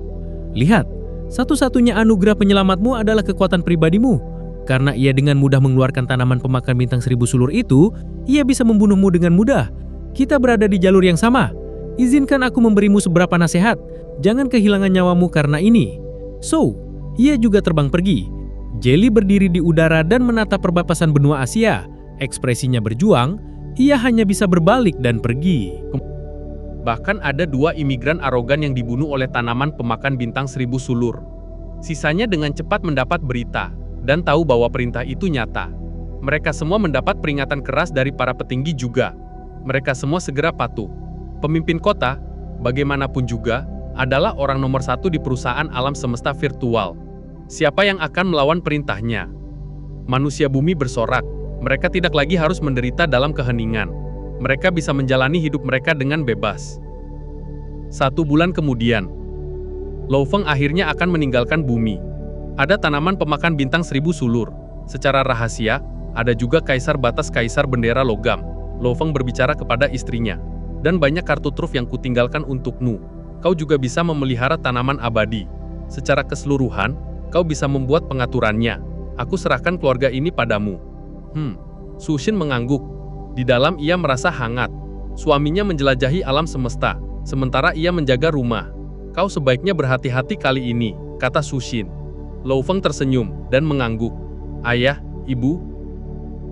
Lihat, satu-satunya anugerah penyelamatmu adalah kekuatan pribadimu. Karena ia dengan mudah mengeluarkan tanaman pemakan bintang 1000 sulur itu, ia bisa membunuhmu dengan mudah. Kita berada di jalur yang sama. Izinkan aku memberimu seberapa nasihat. Jangan kehilangan nyawamu karena ini. So, ia juga terbang pergi. Jelly berdiri di udara dan menatap perbatasan benua Asia. Ekspresinya berjuang, ia hanya bisa berbalik dan pergi. Bahkan ada 2 imigran arogan yang dibunuh oleh tanaman pemakan bintang 1000 sulur. Sisanya dengan cepat mendapat berita, dan tahu bahwa perintah itu nyata. Mereka semua mendapat peringatan keras dari para petinggi juga. Mereka semua segera patuh. Pemimpin kota, bagaimanapun juga, adalah orang nomor 1 di perusahaan alam semesta virtual. Siapa yang akan melawan perintahnya? Manusia bumi bersorak. Mereka tidak lagi harus menderita dalam keheningan. Mereka bisa menjalani hidup mereka dengan bebas. 1 bulan kemudian, Lo Feng akhirnya akan meninggalkan bumi. Ada tanaman pemakan bintang 1000 sulur. Secara rahasia, ada juga kaisar batas kaisar bendera logam. Lo Feng berbicara kepada istrinya. Dan banyak kartu truf yang kutinggalkan untukmu. Kau juga bisa memelihara tanaman abadi. Secara keseluruhan, kau bisa membuat pengaturannya. Aku serahkan keluarga ini padamu. Su Xin mengangguk. Di dalam ia merasa hangat. Suaminya menjelajahi alam semesta. sementara ia menjaga rumah. Kau sebaiknya berhati-hati kali ini, kata Sushin. Lo Feng tersenyum dan mengangguk. Ayah, ibu.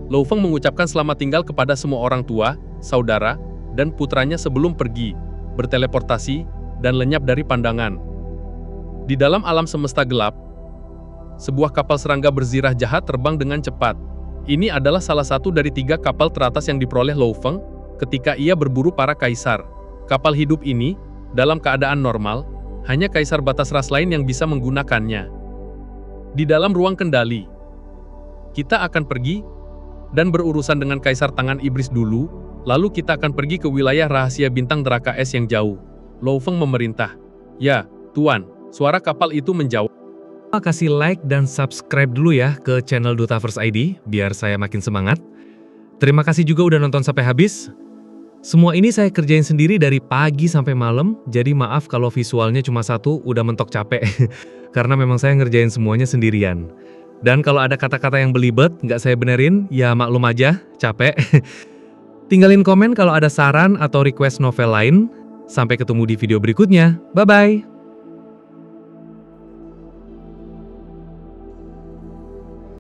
Lo Feng mengucapkan selamat tinggal kepada semua orang tua, saudara, dan putranya sebelum pergi, berteleportasi, dan lenyap dari pandangan. Di dalam alam semesta gelap, sebuah kapal serangga berzirah jahat terbang dengan cepat. Ini adalah salah satu dari 3 kapal teratas yang diperoleh Lo Feng ketika ia berburu para kaisar. Kapal hidup ini, dalam keadaan normal, hanya kaisar batas ras lain yang bisa menggunakannya. Di dalam ruang kendali, kita akan pergi dan berurusan dengan kaisar tangan iblis dulu, lalu kita akan pergi ke wilayah rahasia bintang neraka es yang jauh. Lo Feng memerintah. Ya, Tuan, suara kapal itu menjawab. Kasih like dan subscribe dulu ya ke channel Dutaverse ID, biar saya makin semangat. Terima kasih juga udah nonton sampai habis. Semua ini saya kerjain sendiri dari pagi sampai malam, jadi maaf kalau visualnya cuma satu, udah mentok capek. Karena memang saya ngerjain semuanya sendirian. Dan kalau ada kata-kata yang belibet, nggak saya benerin, ya maklum aja, capek. Tinggalin komen kalau ada saran atau request novel lain. Sampai ketemu di video berikutnya. Bye-bye!